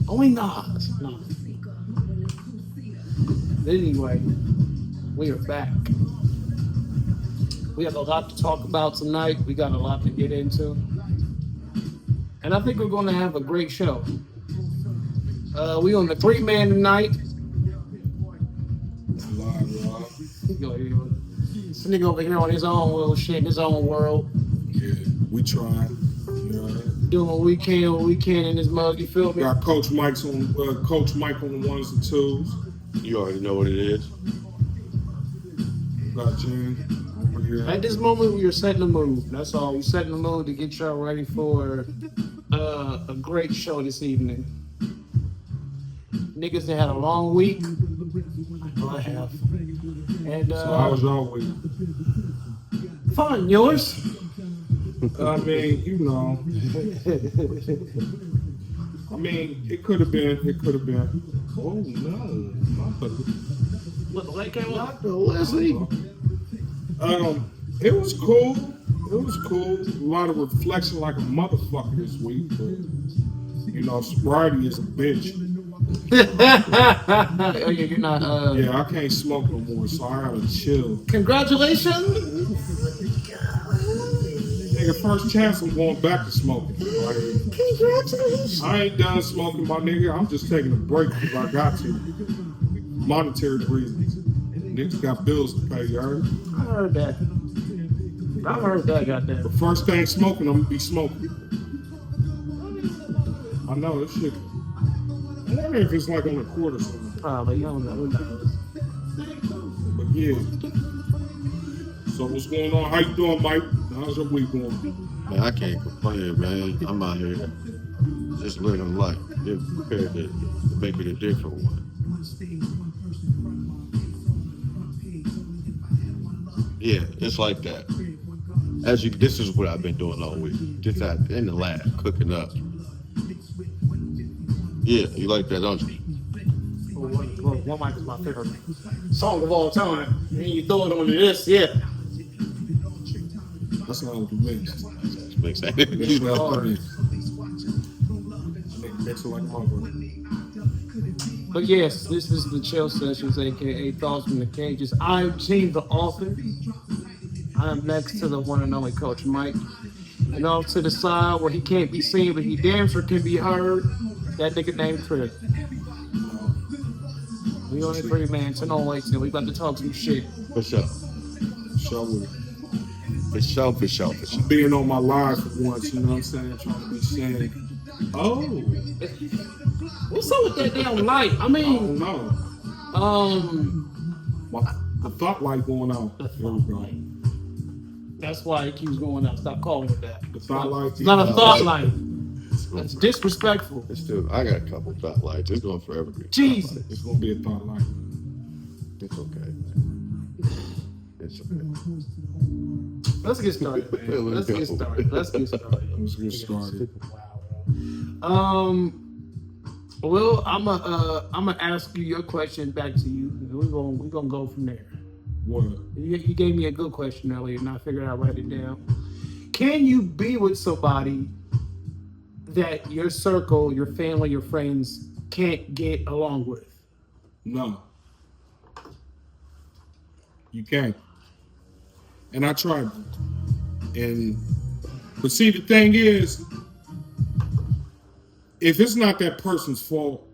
Only Nas. No. Anyway, we are back. We have a lot to talk about tonight. We got a lot to get into. And I think we're going to have a great show. We on the three-man tonight. This nigga over here on his own little shit, in his own world. Yeah, we trying. You know, doing what we can in this mug. You feel me? got Coach Mike on the ones and twos. You already know what it is. Got Jen over here. At this moment, we are setting the mood. That's all. We're setting the mood to get y'all ready for a great show this evening. Niggas that had a long week. I have. And So how was y'all week? fun. Yours? I mean, you know. I mean, it could have been. Oh no. Look, the light came on. Leslie. It was cool. A lot of reflection like a motherfucker this week, but you know, sobriety is a bitch. Oh, yeah, you're not. Yeah, I can't smoke no more, so I gotta chill. Congratulations. Nigga, first chance I'm going back to smoking. Like, Congratulations. I ain't done smoking, my nigga. I'm just taking a break because I got to. Monetary reasons. Niggas got bills to pay, you heard? I heard that, goddamn. The first thing smoking, I'm gonna be smoking. I know this shit. I wonder if it's like on a quarter or something. Probably, I don't know. Who knows? But yeah. So what's going on? How you doing, Mike? How's your week going? Man, I can't complain, man. I'm out here just living life. Get prepared to make it a different one. Yeah, it's like that. This is what I've been doing all week. Just out in the lab, cooking up. Yeah, you like that, don't you? One mic is my favorite song of all time. And you throw it on this, yeah. That's not what you mix. Makes sense. You know what I mean? Mix it like a motherfucker. But yes, this is the Chill Sessions, aka Thoughts from the Cages. I'm Team the Author. I am next to the one and only Coach Mike. And off to the side where he can't be seen, but he damn sure can be heard. That nigga named Chris. We only three man, 10-08, so we about to talk some shit. For sure. Show with it. For sure. Being on my live for once, you know what I'm saying? Trying to be saying, oh, What's up with that damn light? I I mean, don't know. The thought light going out. The There we thought go. light. That's why it keeps going out. Stop calling it that. The thought light. It's not a thought light. That's disrespectful. It's still, I got a couple thought lights. It's going forever. Jesus. It's gonna be a thought light. It's okay. It's okay. Let's get started, man. Let's get started. Let's get started. Well, I'm gonna ask you your question back to you. We're gonna go from there. What? You gave me a good question earlier, and I figured I'd write it down. Can you be with somebody that your circle, your family, your friends can't get along with? No. You can't. And I tried. But see, the thing is, if it's not that person's fault,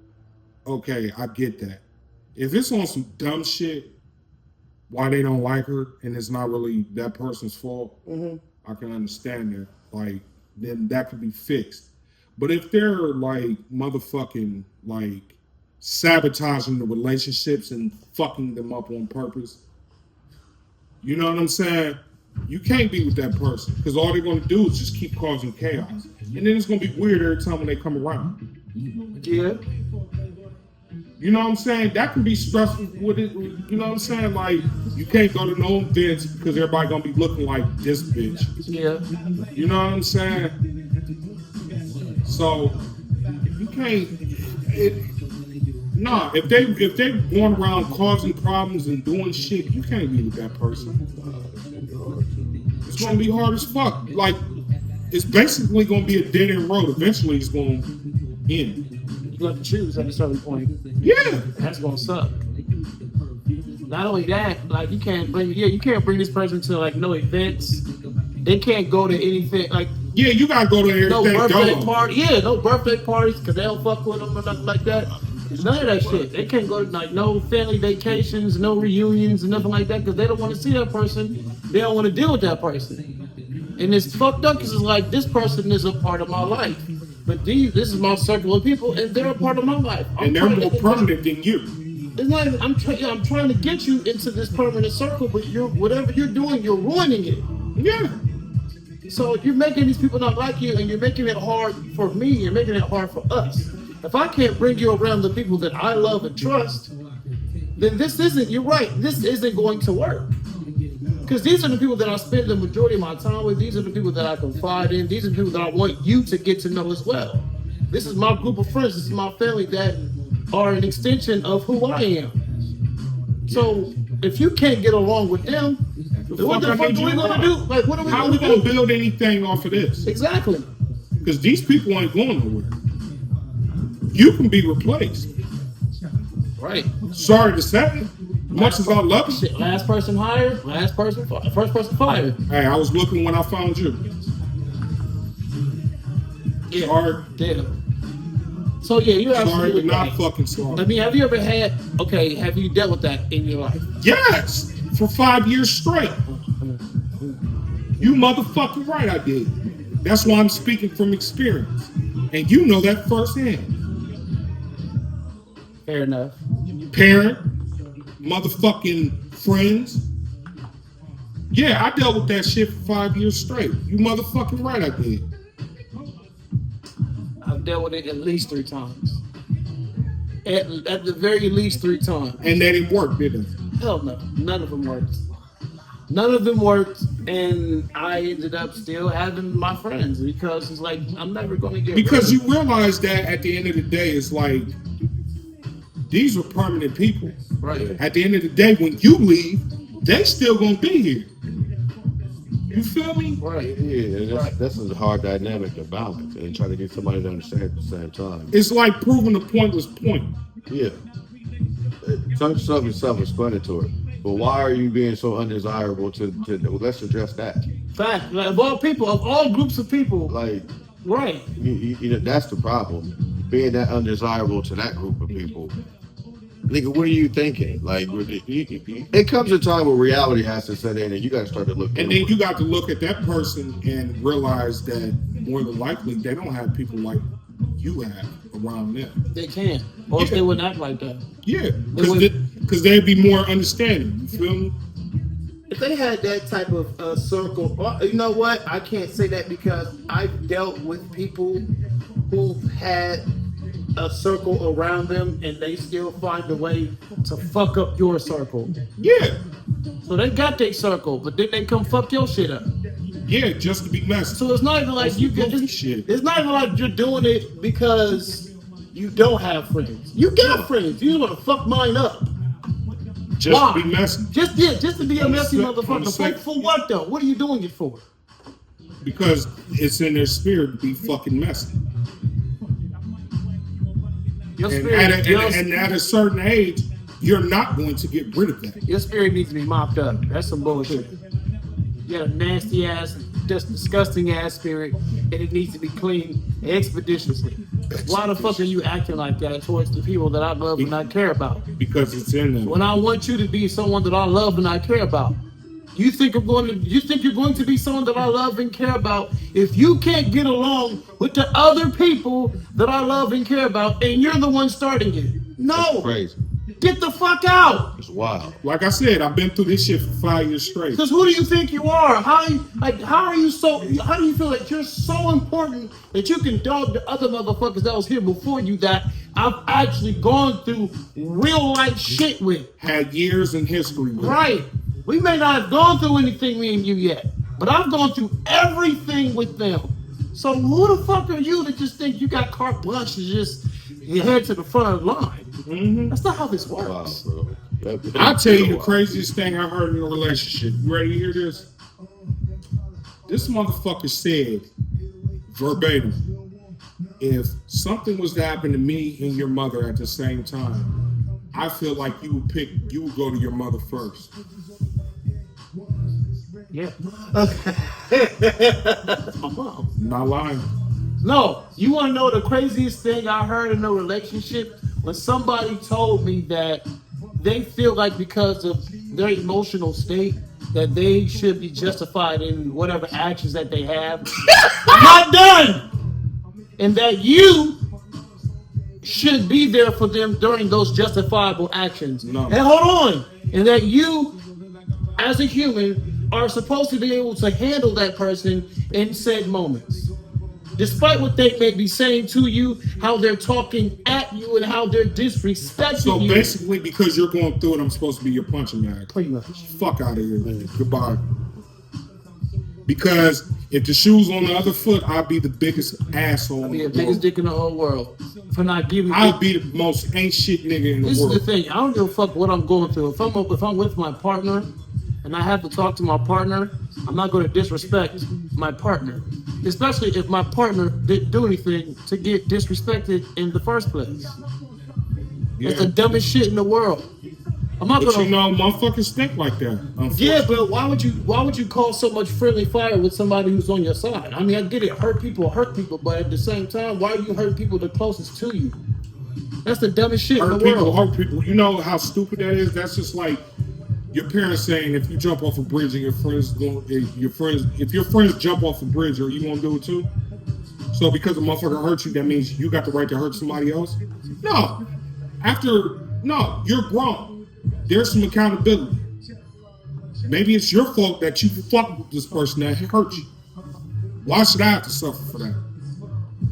okay, I get that. If it's on some dumb shit, why they don't like her, and it's not really that person's fault, I can understand that. Like, then that could be fixed. But if they're like motherfucking like sabotaging the relationships and fucking them up on purpose, you know what I'm saying? You can't be with that person because all they're going to do is just keep causing chaos. And then it's going to be weird every time when they come around. Yeah. You know what I'm saying? That can be stressful with it. You know what I'm saying? Like, you can't go to no events because everybody going to be looking like this bitch. Yeah. You know what I'm saying? So, you can't... if they going around causing problems and doing shit, you can't be with that person. It's gonna be hard as fuck. Like, it's basically gonna be a dead end road. Eventually, it's gonna end. you have to choose at a certain point. Yeah. That's gonna suck. Not only that, like you can't bring this person to like no events. They can't go to anything like Yeah, you gotta go to everything. no birthday Go. party. Yeah, no birthday parties because they don't fuck with them or nothing like that. None of that shit. They can't go to like no family vacations, no reunions, and nothing like that because they don't want to see that person. They don't want to deal with that person. And it's fucked up because it's like this person is a part of my life, but this is my circle of people, and they're a part of my life. And they're more permanent than you. It's not even, I'm trying to get you into this permanent circle, but whatever you're doing, you're ruining it. Yeah. So you're making these people not like you, and you're making it hard for me. You're making it hard for us. If I can't bring you around the people that I love and trust, then this isn't. You're right. This isn't going to work. Because these are the people that I spend the majority of my time with. These are the people that I confide in. These are the people that I want you to get to know as well. This is my group of friends. This is my family that are an extension of who I am. So if you can't get along with them, what the fuck are we gonna do? Like, what are we How gonna we gonna do? build anything off of this? Exactly. Because these people ain't going nowhere. You can be replaced. Right. Sorry to say, much as I love you. Shit, last person hired, first person fired. Hey, I was looking when I found you. Yeah. Sorry. Damn. So yeah, you're Sorry, absolutely but not right. fucking sorry. I mean, have you ever have you dealt with that in your life? Yes, for 5 years straight. You motherfucking right, I did. That's why I'm speaking from experience. And you know that firsthand. Fair enough. Parent, motherfucking friends. Yeah, I dealt with that shit for 5 years straight. You motherfucking right, I did. I've dealt with it at least 3 times. At the very least 3 times. And that didn't work, did it? Hell no. None of them worked. None of them worked, and I ended up still having my friends because it's like I'm never going to get Because rid you realize that at the end of the day, it's like these are permanent people. Right. At the end of the day, when you leave, they still gonna be here. You feel me? Right. Yeah, that's a hard dynamic to balance and try to get somebody to understand at the same time. It's like proving a pointless point. Yeah. Some stuff is self-explanatory. But why are you being so undesirable to let's address that. Fact. Like, of all groups of people. Like, right. You know, that's the problem. Being that undesirable to that group of people. Nigga, what are you thinking? Like, it comes a time where reality has to set in and you got to start to look. And then you got to look at that person and realize that more than likely they don't have people like you have around them. They can. Or else they wouldn't act like that. Yeah, because they'd be more understanding. You feel me? If they had that type of circle, you know what? I can't say that because I've dealt with people who've had a circle around them and they still find a way to fuck up your circle. Yeah. So they got their circle, but then they come fuck your shit up. Yeah, just to be messy. So it's not even like it's not even like you're doing it because you don't have friends. You got friends. You want to fuck mine up. Just Why? to be messy. Just to be a messy motherfucker. For what though? What are you doing it for? Because it's in their spirit to be fucking messy. Your And spirit, at a certain age, you're not going to get rid of that. your spirit needs to be mopped up. That's some bullshit. You got a nasty ass, just disgusting ass spirit, and it needs to be cleaned expeditiously. Why the fuck are you acting like that towards the people that I love and I care about? Because it's in them. When I want you to be someone that I love and I care about, you think you're going to be someone that I love and care about if you can't get along with the other people that I love and care about, and you're the one starting it? No. That's crazy. Get the fuck out. It's wild. Like I said, I've been through this shit for 5 years straight. Because who do you think you are? How do you feel like you're so important that you can dog the other motherfuckers that was here before you that I've actually gone through real life shit with? Had years in history with. Right. We may not have gone through anything, me and you, yet, but I've gone through everything with them. So who the fuck are you to just think you got carte blanche to just head to the front of the line? Mm-hmm. That's not how this works. Wow, bro. I'll tell you the craziest thing I heard in a relationship. You ready to hear this? This motherfucker said, verbatim, if something was to happen to me and your mother at the same time, I feel like you would go to your mother first. Yeah. My mom. Not lying. No, you want to know the craziest thing I heard in a relationship? When somebody told me that they feel like because of their emotional state that they should be justified in whatever actions that they have. I'm not done! And that you should be there for them during those justifiable actions. No. And hold on! And that you, as a human, are supposed to be able to handle that person in said moments. Despite what they may be saying to you, how they're talking at you, and how they're disrespecting So you. basically, because you're going through it, I'm supposed to be your punching bag. Pretty much. Fuck out of here. Goodbye. Because if the shoe's on the other foot, I'll be the biggest asshole. I'll be the in the biggest world. dick in the whole world for not giving. I'll be the most ain't shit nigga in the This world. is the thing. I don't give a fuck what I'm going through. If I'm with my partner, and I have to talk to my partner, I'm not going to disrespect my partner. Especially if my partner didn't do anything to get disrespected in the first place. Yeah. It's the dumbest shit in the world. I'm not But gonna. you know, motherfuckers think like that. Yeah, but why would you call so much friendly fire with somebody who's on your side? I mean, I get it, hurt people, but at the same time, why are you hurting people the closest to you? That's the dumbest shit in the world. Hurt people. You know how stupid that is? That's just like your parents saying if you jump off a bridge and if your friends jump off a bridge, are you gonna do it too? So because a motherfucker hurt you, that means you got the right to hurt somebody else? No. No, you're grown. There's some accountability. Maybe it's your fault that you fucked with this person that hurt you. Why should I have to suffer for that?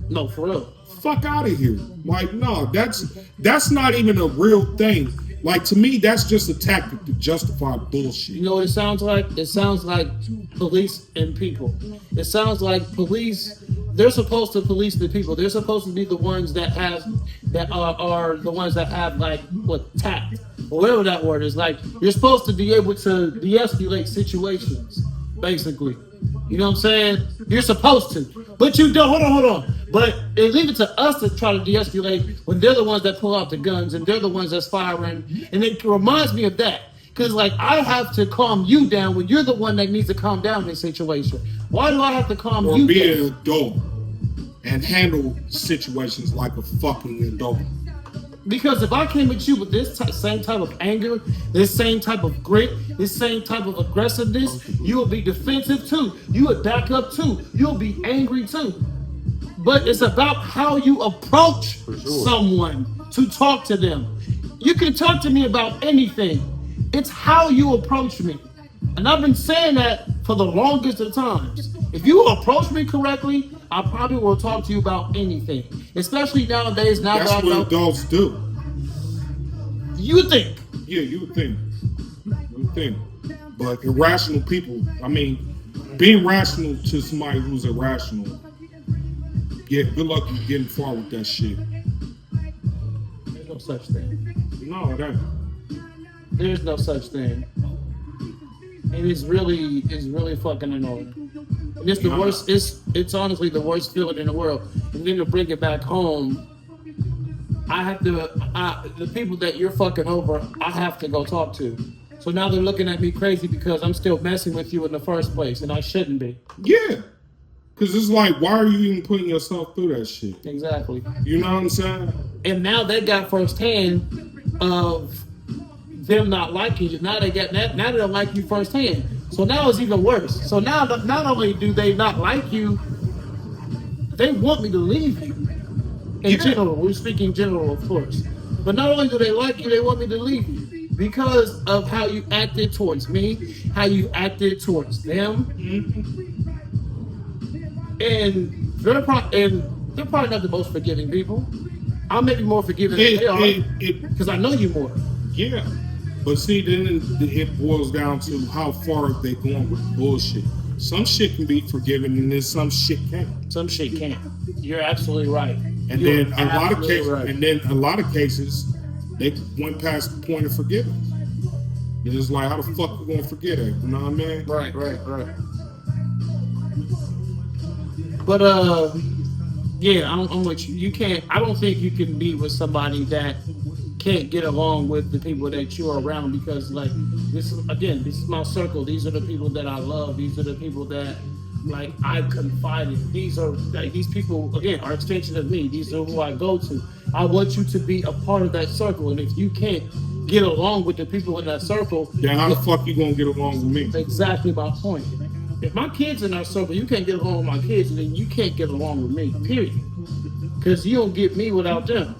No, for real. Fuck out of here. Like, no, that's not even a real thing. Like, to me, that's just a tactic to justify bullshit. You know what it sounds like? It sounds like police and people. It sounds like police. They're supposed to police the people. They're supposed to be the ones that are the ones that have like tact or whatever that word is. Like you're supposed to be able to de-escalate situations, basically. You know what I'm saying? You're supposed to, but you don't. Hold on. But they leave it to us to try to de-escalate when they're the ones that pull out the guns and they're the ones that's firing. And it reminds me of that. Because, like, I have to calm you down when you're the one that needs to calm down in this situation. Why do I have to calm you down? Or be an adult and handle situations like a fucking adult. Because if I came at you with this same type of anger, this same type of grit, this same type of aggressiveness, you will be defensive too. You would back up too. You'll be angry too. But it's about how you approach someone to talk to them. You can talk to me about anything. It's how you approach me. And I've been saying that for the longest of times. If you approach me correctly, I probably will talk to you about anything. Especially nowadays. That's what adults do. You think? Yeah, you would think. But irrational people, I mean, being rational to somebody who's irrational, yeah, good luck you getting far with that shit. There's no such thing. No, that. There's no such thing. And it's really fucking annoying. And it's the worst. It's honestly the worst feeling in the world. And then to bring it back home, the people that you're fucking over, I have to go talk to. So now they're looking at me crazy because I'm still messing with you in the first place, and I shouldn't be. Yeah. Because it's like, why are you even putting yourself through that shit? Exactly. You know what I'm saying? And now they got firsthand of them not liking you. Now they don't like you firsthand. So now it's even worse. So now not only do they not like you, they want me to leave you. In general, we're speaking general, of course. But not only do they like you, they want me to leave you because of how you acted towards me, how you acted towards them. And they're probably not the most forgiving people. I may be more forgiving than they are because I know you more. Yeah. But see, then it boils down to how far they going with bullshit. Some shit can be forgiven, and then some shit can't. Some shit can't. You're absolutely right. And then a lot of cases, they went past the point of forgiveness. It's just like, how the fuck you gonna forget it? You know what I mean? Right. But Yeah, I'm with you. You can't. I don't think you can be with somebody that can't get along with the people that you're around because, like, this is again, this is my circle. These are the people that I love. These are the people that, like, I confide in. These are like these people again are extension of me. These are who I go to. I want you to be a part of that circle, and if you can't get along with the people in that circle, Then how the fuck you gonna get along with me? exactly my point. If my kids in that circle, you can't get along with my kids, and then you can't get along with me. Period. Because you don't get me without them.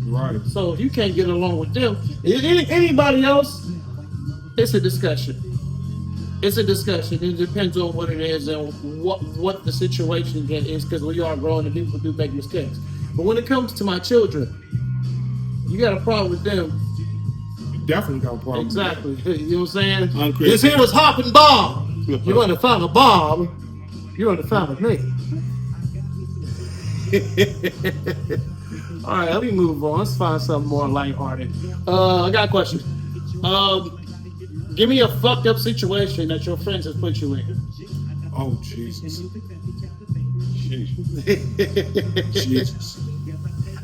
Right. So if you can't get along with them, anybody else, it's a discussion. It's a discussion. It depends on what it is and what the situation is. Because we are growing and people do make mistakes. But when it comes to my children, you got a problem with them. You definitely got a problem. Exactly. You know what I'm saying? Okay. This here was hopping Bob. You want to find a Bob? You want to find a me. All right, let me move on. Let's find something more lighthearted. I got a question. Give me a fucked up situation that your friends have put you in. Oh Jesus. Sheesh. Jesus.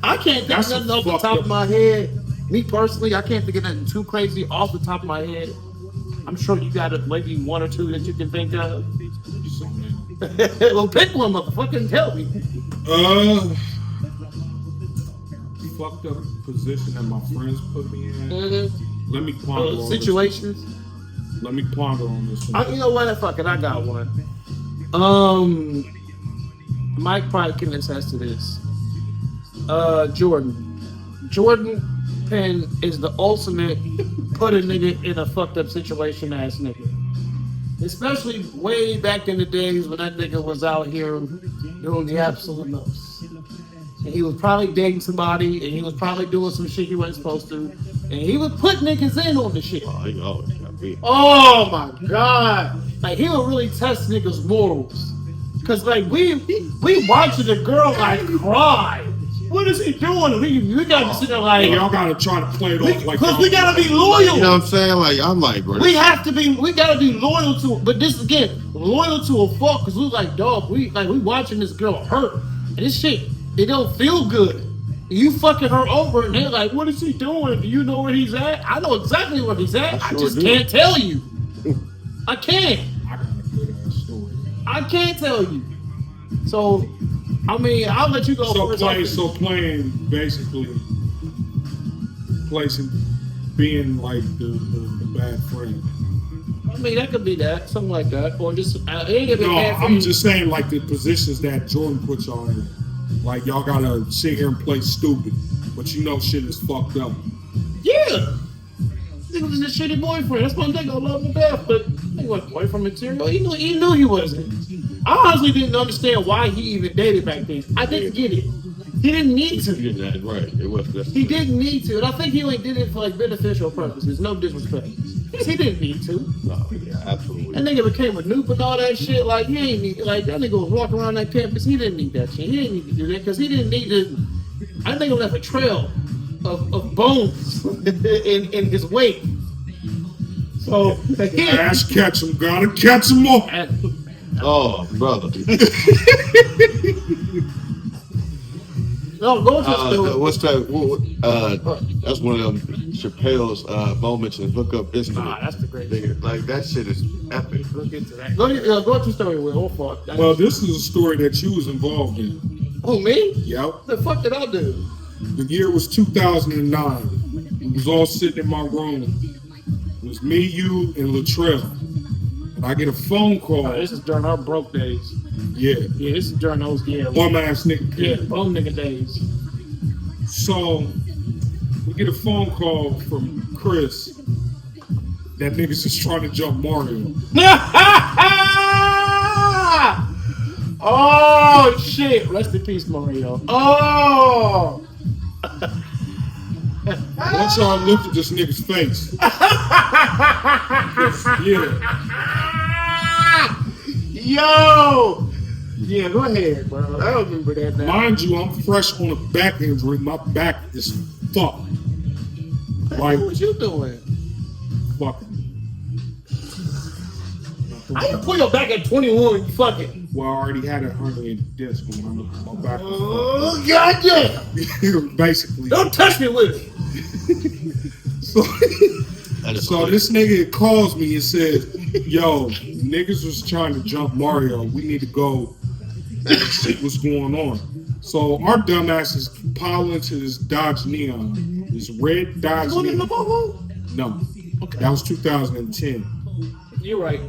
I can't think That's of nothing off the fucked top up. of my head. Me personally, I can't think of nothing too crazy off the top of my head. I'm sure you got maybe one or two that you can think of. So, man. Well, pick one, motherfucker, and tell me. Fucked up position that my friends put me in. Mm-hmm. Let me ponder on Situations. This. Let me ponder on this one. You know what? Fuck it, I got one. Mike probably can attest to this. Jordan Penn is the ultimate put a nigga in a fucked up situation ass nigga. Especially way back in the days when that nigga was out here doing the absolute most. And he was probably dating somebody, and he was probably doing some shit he wasn't supposed to, and he would put niggas in on the shit. Oh, he always got beat. Oh my god! Like he would really test niggas' morals, cause like we watching the girl like cry. What is he doing? We gotta sit there like y'all gotta try to play it off like because y'all. we gotta be loyal. You know what I'm saying? Like, I'm like, bro. We gotta be loyal to it. But this again, loyal to a fault, cause we like, dog, we watching this girl hurt. And this shit, it don't feel good. You fucking her over and they're like, what is he doing? Do you know where he's at? I know exactly where he's at. I sure just do. can't tell you. I can't. I got a good ass story. I can't tell you. So, I mean, I'll let you go first. Playing basically being like the bad friend. I mean, that could be that, something like that, or just I'm just saying like the positions that Jordan puts y'all in. Like y'all gotta sit here and play stupid, but you know shit is fucked up. Yeah. He was a shitty boyfriend. That's one thing I love him to death, but he wasn't boyfriend material. He knew he wasn't. I honestly didn't understand why he even dated back then. I didn't get it. He didn't need to. Yeah, right. It was just, He didn't need to, and I think he only did it for like beneficial purposes. No disrespect. He didn't need to. no, yeah, absolutely. That nigga became a noob and all that shit. Like he ain't need. Like that nigga was walking around that campus. He didn't need that shit. He didn't need to do that because he didn't need to. I think left a trail of bones in his wake. So Ash catch him, gotta catch him all. Oh, brother. No, go to What's that? That's one of them Chappelle's moments in Hook Up History. Nah, that's the great Nigga, like that shit is epic. We'll get to that. Go to your story, Will. Well, this is a story that you was involved in. Who, me? Yep. What the fuck did I do? The year was 2009. We was all sitting in my room. It was me, you, and Latrell. And I get a phone call. This is during our broke days. Yeah. Yeah, this is during those Bum ass nigga. Yeah, bum nigga days. So we get a phone call from Chris. That nigga's just trying to jump Mario. Oh shit! Rest in peace, Mario. Oh. Once y'all looked at this nigga's face. Yeah. Yo. Yeah, go ahead, bro. I don't remember that now. Mind you, I'm fresh on a back injury. My back is fucked. Like, what you doing? fucking. How you pull your back at 21? You fucking. Well, I already had a herniated disc on my back. Oh, goddamn. Basically. Don't touch me with it. So, That is so hilarious. this nigga calls me and says, yo, niggas was trying to jump Mario. We need to go see what's going on. So our dumbasses pile into this Dodge Neon. This red Dodge Going in the Neon. bubble? No. Okay. That was 2010. You're right.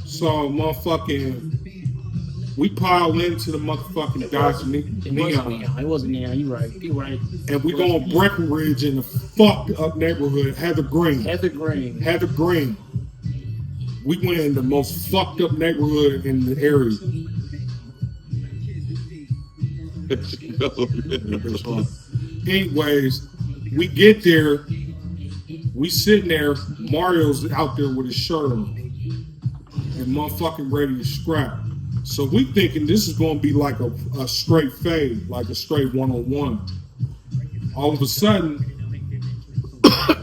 So motherfucking, we pile into the motherfucking Dodge It wasn't Neon. neon. It wasn't neon. You're right. You're right. And we go on Breckenridge in the fucked up neighborhood, Heather Green. Heather Green. Heather Green. We went in the most fucked up neighborhood in the area. Anyways, we get there, we sitting there, Mario's out there with his shirt on and motherfucking ready to scrap. So we thinking this is gonna be like a straight fade, like a straight one-on-one. All of a sudden,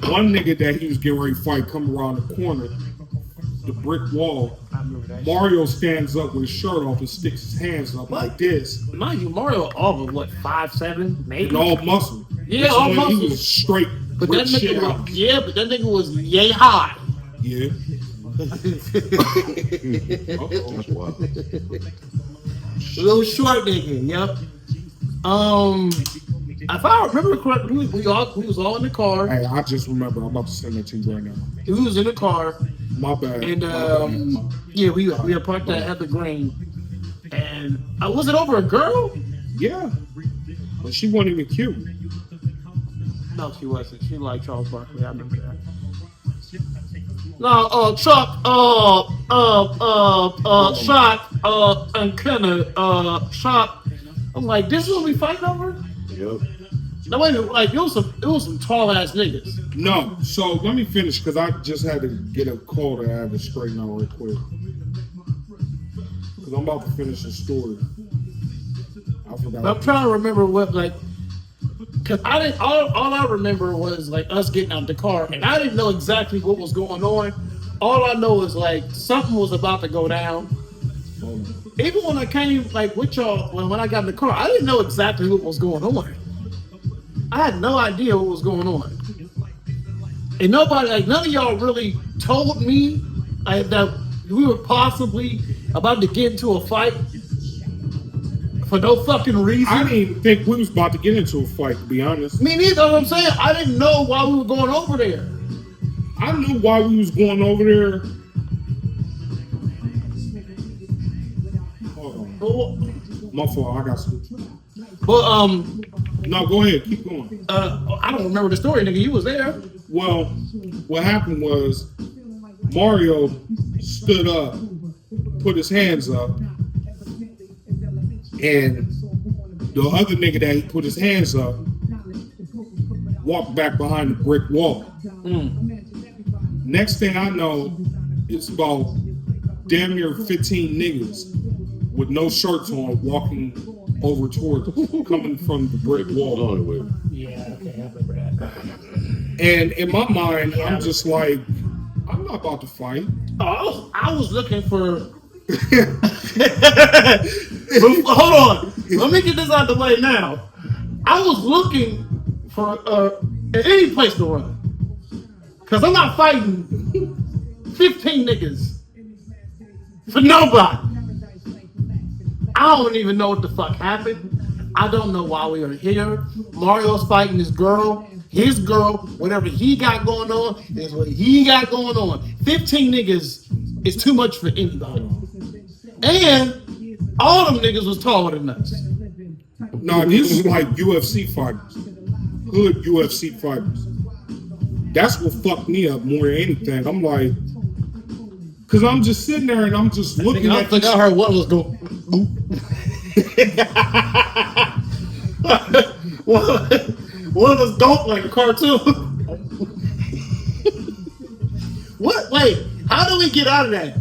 one nigga that he was getting ready to fight come around the corner, the brick wall. I remember that. Mario stands up with his shirt off and sticks his hands up like this. Mind you, Mario all of what, 5'7", maybe? And all muscle. Yeah, This is all when muscle. He was straight. But brick that shit nigga out. was, yeah, but that nigga was yay high. Yeah. That's wild. Little short nigga, yep. If I remember correctly, we was all in the car. Hey, I just remember. I'm about to send that to you right now. We was in the car, My bad. and My bad. yeah, we had parked at Heather Green, and was it over a girl? Yeah. But she wasn't even cute. No, she wasn't. She liked Charles Barkley. I remember that. No, Chuck, Shot, and Kenner, Shot. I'm like, this is what we fighting over? Yep. No, wait a minute, like, it was some tall ass niggas. No. So let me finish because I just had to get a call that I had to straighten out real quick. Because I'm about to finish the story. I forgot. I'm trying to remember what, like, cause I didn't. All I remember was like us getting out the car, and I didn't know exactly what was going on. All I know is like something was about to go down. Hold on. Even when I came like with y'all, when I got in the car, I didn't know exactly what was going on. I had no idea what was going on, and nobody, like none of y'all, really told me that we were possibly about to get into a fight for no fucking reason. I didn't even think we was about to get into a fight, to be honest. Me neither. What I'm saying, I didn't know why we were going over there. I knew why we was going over there. Hold on. But, My fault. I got some. No, go ahead. Keep going. I don't remember the story, nigga. You was there. Well, what happened was Mario stood up, put his hands up, and the other nigga that he put his hands up walked back behind the brick wall. Next thing I know, it's about damn near 15 niggas with no shirts on walking over towards coming from the brick wall. Yeah, okay, I remember that. And in my mind, I'm just like, I'm not about to fight. Oh, I was looking for. Hold on. Let me get this out the way now. I was looking for any place to run. Because I'm not fighting 15 niggas for nobody. I don't even know what the fuck happened. I don't know why we are here. Mario's fighting this girl. His girl, whatever he got going on, is what he got going on. 15 niggas is too much for anybody. And all them niggas was taller than us. No, these is like UFC fighters. Hood UFC fighters. That's what fucked me up more than anything. I'm like, because I'm just sitting there and I'm just looking I at think I heard one was going. One of us don't like a cartoon. What? Wait, how do we get out of that?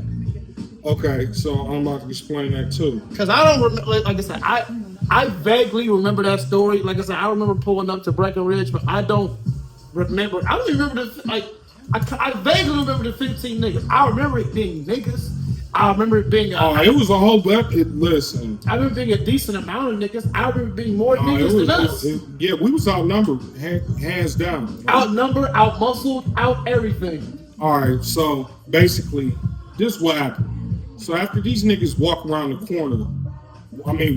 Okay, so I'm about to explain that too. Because I don't remember, like I said, I vaguely remember that story. Like I said, I remember pulling up to Breckenridge, but I don't remember. I don't remember I vaguely remember the 15 niggas. I remember it being niggas. I remember it being. It was a whole listen. I remember being a decent amount of niggas. I remember being more niggas than us. Yeah, we was outnumbered, hands down. Outnumbered, outmuscled, out everything. All right, so basically, this is what happened. So after these niggas walk around the corner,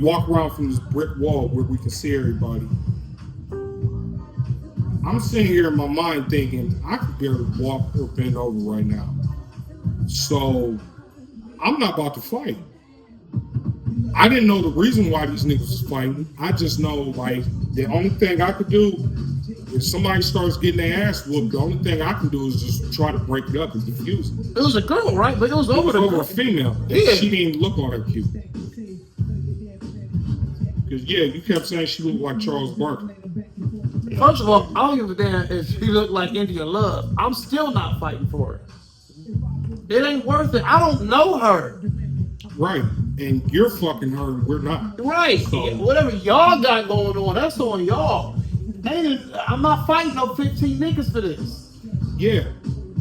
walk around from this brick wall where we can see everybody. I'm sitting here in my mind thinking, I could barely walk or bend over right now. So I'm not about to fight. I didn't know the reason why these niggas was fighting. I just know, like, the only thing I could do, if somebody starts getting their ass whooped, the only thing I can do is just try to break it up and defuse it. It was a girl, right? But it was over a female. Yeah. She didn't look all that cute. Because, yeah, you kept saying she looked like Charles Barkley. First of all, I don't give a damn if she looked like India Love. I'm still not fighting for her. It ain't worth it. I don't know her. Right. And you're fucking her and we're not. Right. So, whatever y'all got going on, that's on y'all. I'm not fighting no 15 niggas for this. Yeah.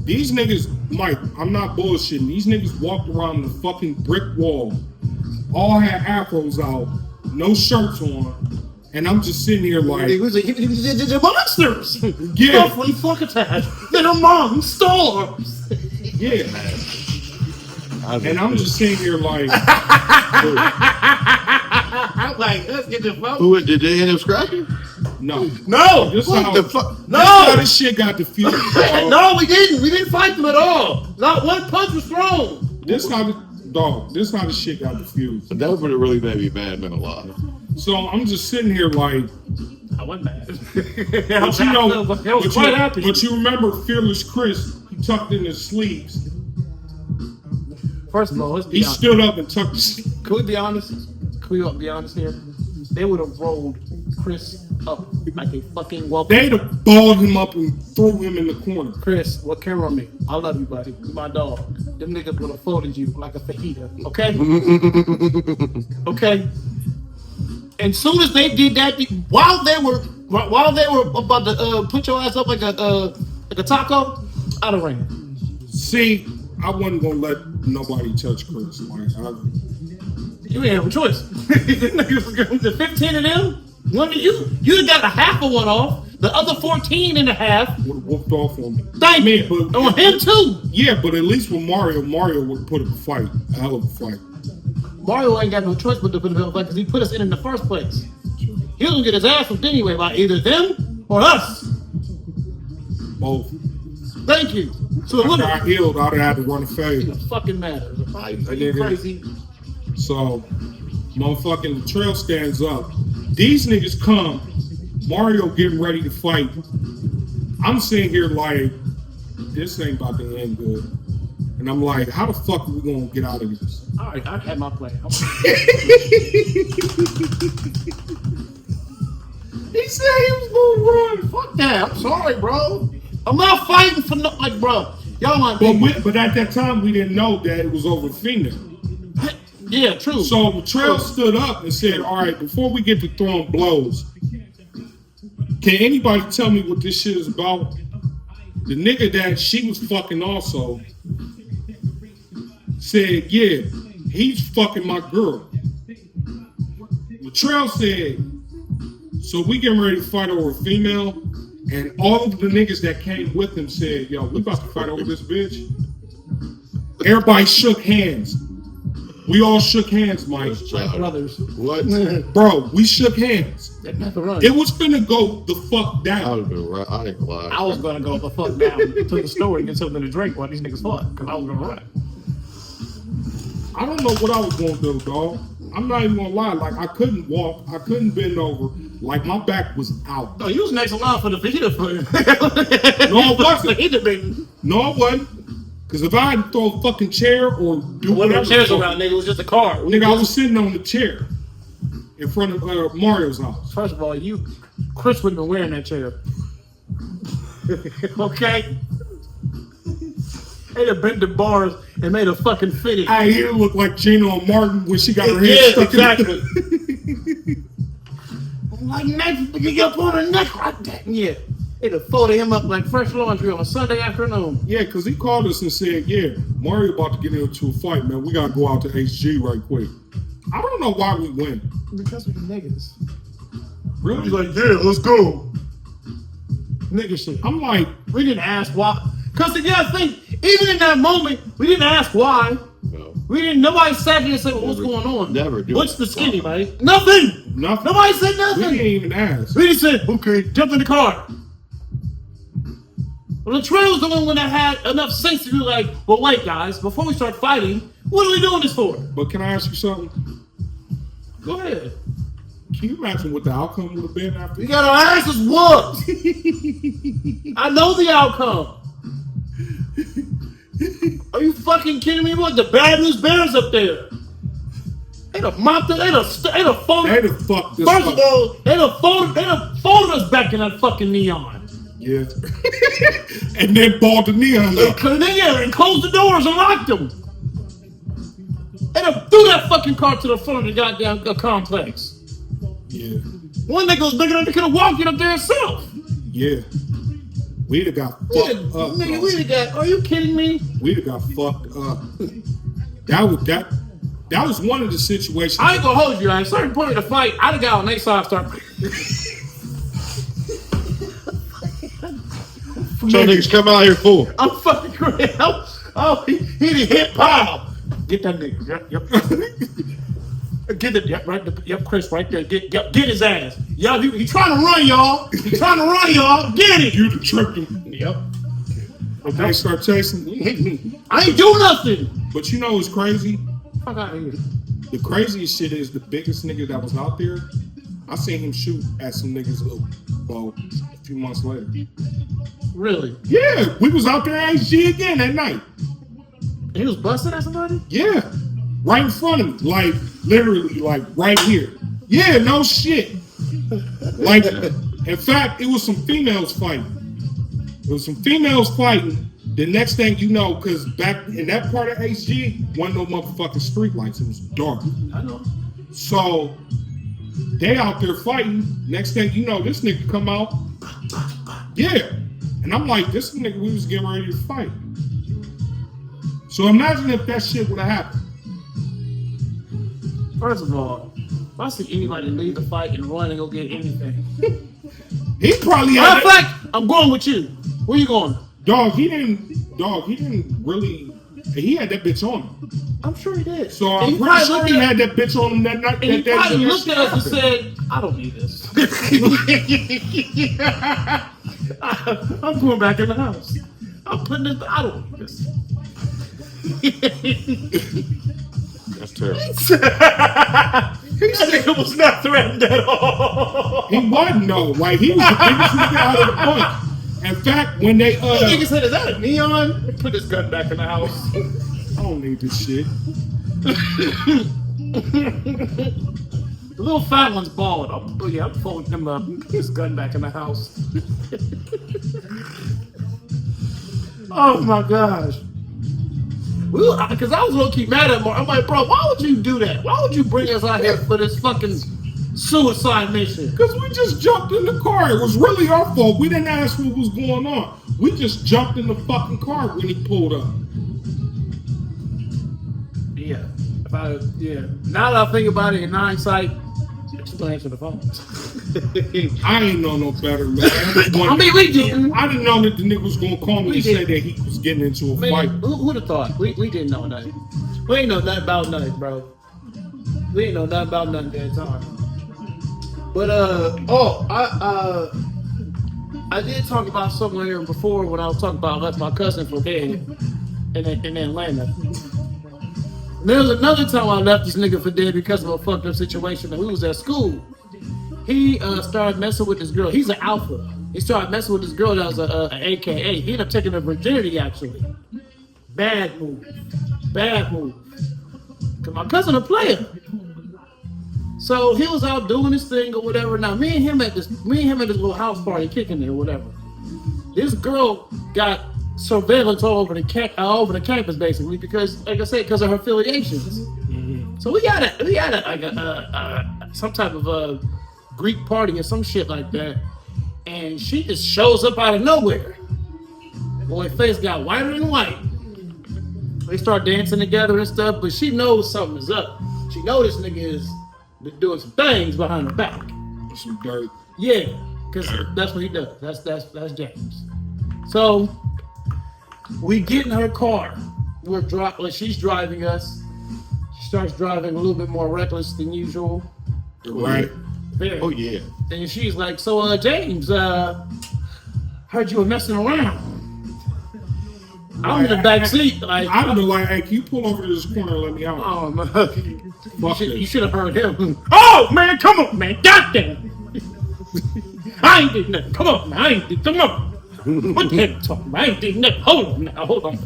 These niggas, Mike, I'm not bullshitting. These niggas walked around the fucking brick wall, all had afros out, no shirts on, and I'm just sitting here like... They're monsters! Yeah. Awfully fuck attached. They're monsters! Yeah. And I'm just sitting here like... I'm like, let's get the fuck. Who did they end up scrapping? No. This how, the fuck? No. This how this shit got defused. No, we didn't. We didn't fight them at all. Not one punch was thrown. This how the shit got defused. That would have really made me mad, man, a lot. So I'm just sitting here like... I wasn't mad. But you know, but you remember Fearless Chris, he tucked in his sleeves. First of all, he stood up and tucked his sleeves. Could we be honest? Be honest here? They would have rolled Chris up like a fucking welcome. They'd have balled him up and threw him in the corner. Chris, what camera on me? I love you, buddy. You're my dog. Them niggas would have folded you like a fajita. Okay? Okay? And soon as they did that, while they were about to put your ass up like a taco, I'd have ran. See, I wasn't gonna let nobody touch Chris. You ain't have a choice. The 15 of them, one of you got a half of one off. The other 14 and a half would have whooped off on me. Thank me, but on him too. Yeah, but at least with Mario would have put up a fight, a hell of a fight. Mario ain't got no choice but to put him up because he put us in the first place. He was gonna get his ass whooped anyway by either them or us. Both. Thank you. So if I got healed, I'd have had to run a fade. It fucking matters. Are you crazy? So, motherfucking the trail stands up. These niggas come. Mario getting ready to fight. I'm sitting here like, this ain't about to end good. And I'm like, how the fuck are we gonna get out of this? All right, I had my plan. He said he was gonna run. Fuck that. I'm sorry, bro. I'm not fighting for no, like, bro. Y'all want but at that time, we didn't know that it was over female. Yeah, true. So the trail stood up and said, all right, before we get to throwing blows, can anybody tell me what this shit is about? The nigga that she was fucking also said, yeah, he's fucking my girl. Latrell said, so we getting ready to fight over a female, and all of the niggas that came with him said, yo, we about to fight over this bitch. Everybody shook hands. We all shook hands, Mike. Like brothers. What? Bro, we shook hands. It was finna go the fuck down. I would have been right. I ain't gonna lie. I was gonna go the fuck down to the store and get something to drink while these niggas fought, because I was gonna run. I don't know what I was gonna do, dog. I'm not even gonna lie. Like, I couldn't walk. I couldn't bend over. Like, my back was out. No, you was next in line for the fajita for No, it wasn't. Fajita, baby. No, it wasn't. Because if I had to throw a fucking chair or do whatever. Chairs around, nigga, it was just a car. Nigga, I was sitting on the chair in front of Mario's house. First of all, Chris wouldn't have been wearing that chair. Okay? They'd have bent the bars and made a fucking fitting. Hey, he looked like Gina and Martin when she got her head stuck exactly. in like neck, you get up on her neck like that. Yeah. They'd have folded him up like fresh laundry on a Sunday afternoon. Yeah, because he called us and said, yeah, Mario about to get into a fight, man. We got to go out to HG right quick. I don't know why we went. Because we the niggas. Really? He's like, yeah, let's go. Nigga shit. I'm like, We didn't ask why. Because you gotta think, even in that moment, we didn't ask why. No. Nobody sat here and said, well, what's going on? Never do. What's the skinny, man? Nothing. nothing. Nobody said We nothing. didn't even ask. We just said, okay, jump in the car. Well, Latrell was the only one that had enough sense to be like, well, wait, guys, before we start fighting, what are we doing this for? But can I ask you something? Go ahead. Can you imagine what the outcome would have been after? We got our asses whooped. I know the outcome. Are you fucking kidding me? What, the bad news bears up there? They'd have mopped it, they'd have folded. They'd have fucked this First up. of all, they'd have folded us back in that fucking neon. Yeah. And then balled the neon up. And closed the doors and locked them. They'd have threw that fucking car to the front of the goddamn complex. Yeah. One nigga was big enough to could have walked it up there himself. Yeah. We'd have got fucked up. Nigga, bro. we'd have got, are you kidding me? We'd have got fucked up. That was one of the situations. I ain't gonna hold you. At a certain point in the fight, I'd have got on their side start. So niggas come out here full. I'm fucking crazy. Oh, he done hit pile. Get that nigga. Yep. Get it. Yep, right. Yep, Chris, right there. Get his ass. Y'all, he trying to run, y'all. He trying to run, y'all. Get it. You tricked him. Yep. If they start chasing, He hit me. I ain't do nothing. but you know what's crazy? Fuck out of here. The craziest shit is the biggest nigga that was out there. I seen him shoot at some niggas a few months later. Really? Yeah, we was out there at HG again that night. He was busting at somebody? Yeah, right in front of me, like literally, like right here. Yeah, no shit. Like, in fact, it was some females fighting. The next thing you know, because back in that part of HG, wasn't no motherfucking street lights. It was dark. I know. So they out there fighting. Next thing you know, this nigga come out. Yeah. And I'm like, this nigga, we was getting ready to fight. So imagine if that shit would have happened. First of all, if I see anybody leave the fight and run and go get anything. He probably Matter of had fact, I'm going with you. Where you going? Dog, he didn't really, he had that bitch on him. I'm sure he did. So And I'm he pretty probably sure looked he at- had that bitch on him that night. And he that probably day looked at us and happened. said, I don't need this. I'm going back in the house. I'm putting this, I don't need this. That's terrible. That nigga was not threatened at all. He wasn't though. Like he was the biggest nigga out of the bunch. In fact, when they That nigga said, is that a neon? Put his gun back in the house. I don't need this shit. The little fat one's bald. I'm folding him up. Put his gun back in the house. Oh my gosh. Because I was low key mad at Mark. I'm like, bro, why would you do that? Why would you bring us out here for this fucking suicide mission? Because we just jumped in the car. It was really our fault. We didn't ask what was going on. We just jumped in the fucking car when he pulled up. Yeah. Now that I think about it in hindsight, just answer the phone. I ain't know no better, man. I mean, we didn't. I didn't know that the nigga was gonna call me We and say didn't. that he was getting into a Man, fight. who would have thought? We didn't know nothing. We ain't know nothing about nothing, bro. We ain't know nothing about nothing that time. But I did talk about something here before when I was talking about I left my cousin for dead in Atlanta. And there was another time I left this nigga for dead because of a fucked up situation. We was at school. He started messing with this girl. He's an alpha. He started messing with this girl that was an AKA. He ended up taking her virginity, actually. Bad move. Cause my cousin a player. So he was out doing his thing or whatever. Now me and him at this little house party kicking it or whatever. This girl got surveillance all over the campus basically because, like I said, because of her affiliations. So we had some type of a Greek party or some shit like that. and she just shows up out of nowhere. Boy, face got whiter than white. They start dancing together and stuff, but she knows something is up. She knows this nigga is doing some things behind her back. Some dirt. Yeah, because that's what he does. That's James. So we get in her car. She's driving us. She starts driving a little bit more reckless than usual. Right. Oh yeah. And she's like, so James, heard you were messing around. I'm in the back seat. Like, I'm like, hey, can you pull over to this corner and let me out? Oh man, you should have heard him. Oh man, come on, man, goddamn! I ain't did nothing. Come on, man, come on. What the heck talking about? I ain't did nothing. Hold on now, hold on.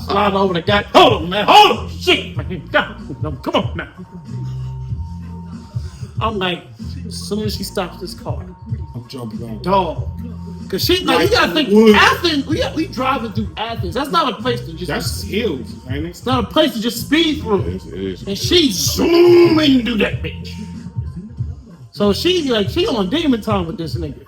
Slide over the guy. Hold on, man, hold on. Shit, man, God, come on now. I'm like, as soon as she stops this car, I'm jumping out. dog. Cause she like, you gotta think Athens. We driving through Athens. That's not a place to just. That's hills, man. It's not a place to just speed through. It is. And she zooming through that bitch. So she on demon time with this nigga.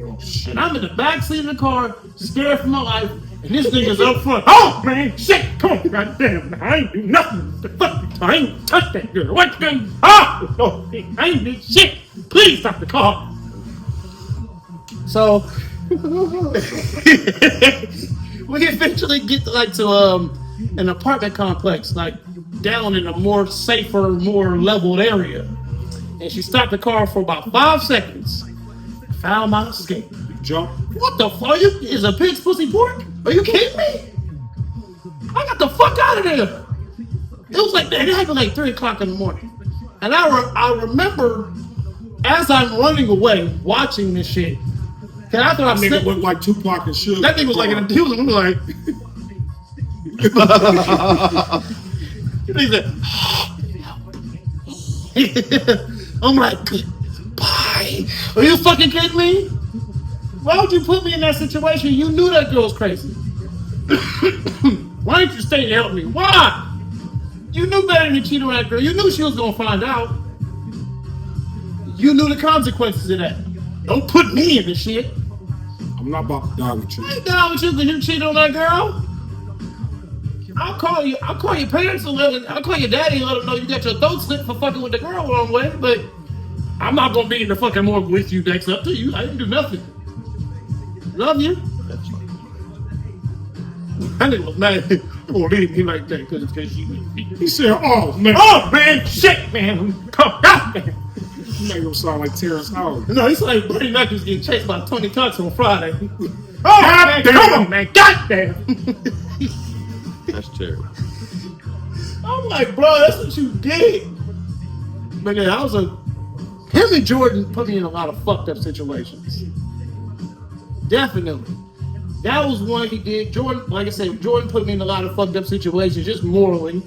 Oh, shit. And I'm in the back seat of the car, scared for my life, and this nigga's up front. Oh man, shit, come on, goddamn, I ain't do nothing. The fuck, I ain't touched that girl. What the? Oh, I ain't did shit. Please stop the car. So we eventually get to an apartment complex, like down in a more safer, more leveled area. And she stopped the car for about 5 seconds. Found my escape. Jump. What the fuck? Is a pig's pussy pork? Are you kidding me? I got the fuck out of there. It was like that. It happened like 3 o'clock in the morning. And I remember as I'm running away, watching this shit. Cause I thought That nigga looked like Tupac and Suge. that nigga was like, he was like, he said, I'm like, bye. Are you fucking kidding me? Why would you put me in that situation? You knew that girl was crazy. Why didn't you stay to help me? Why? You knew better than to cheat on that girl. You knew she was gonna find out. You knew the consequences of that. Don't put me in this shit. I'm not about to die with you. I ain't down with you because you cheated on that girl. I'll call your parents and I'll call your daddy and let them know you got your throat slit for fucking with the girl wrong way, but I'm not gonna be in the fucking morgue with you. That's up to you. I didn't do nothing. Love you. That nigga was mad. You gonna leave me like that because you. He said, oh man, Shit, man. Come on, man. You make him sound like Terrence Howard. No, he's like Bernie Mac was getting chased by Tony Cox on Friday. Oh, man, come on, man. Goddamn. That's terrible. I'm like, bro, that's what you did. But yeah, him and Jordan put me in a lot of fucked up situations. Definitely. That was one he did. Jordan, like I said, Jordan put me in a lot of fucked up situations, just morally.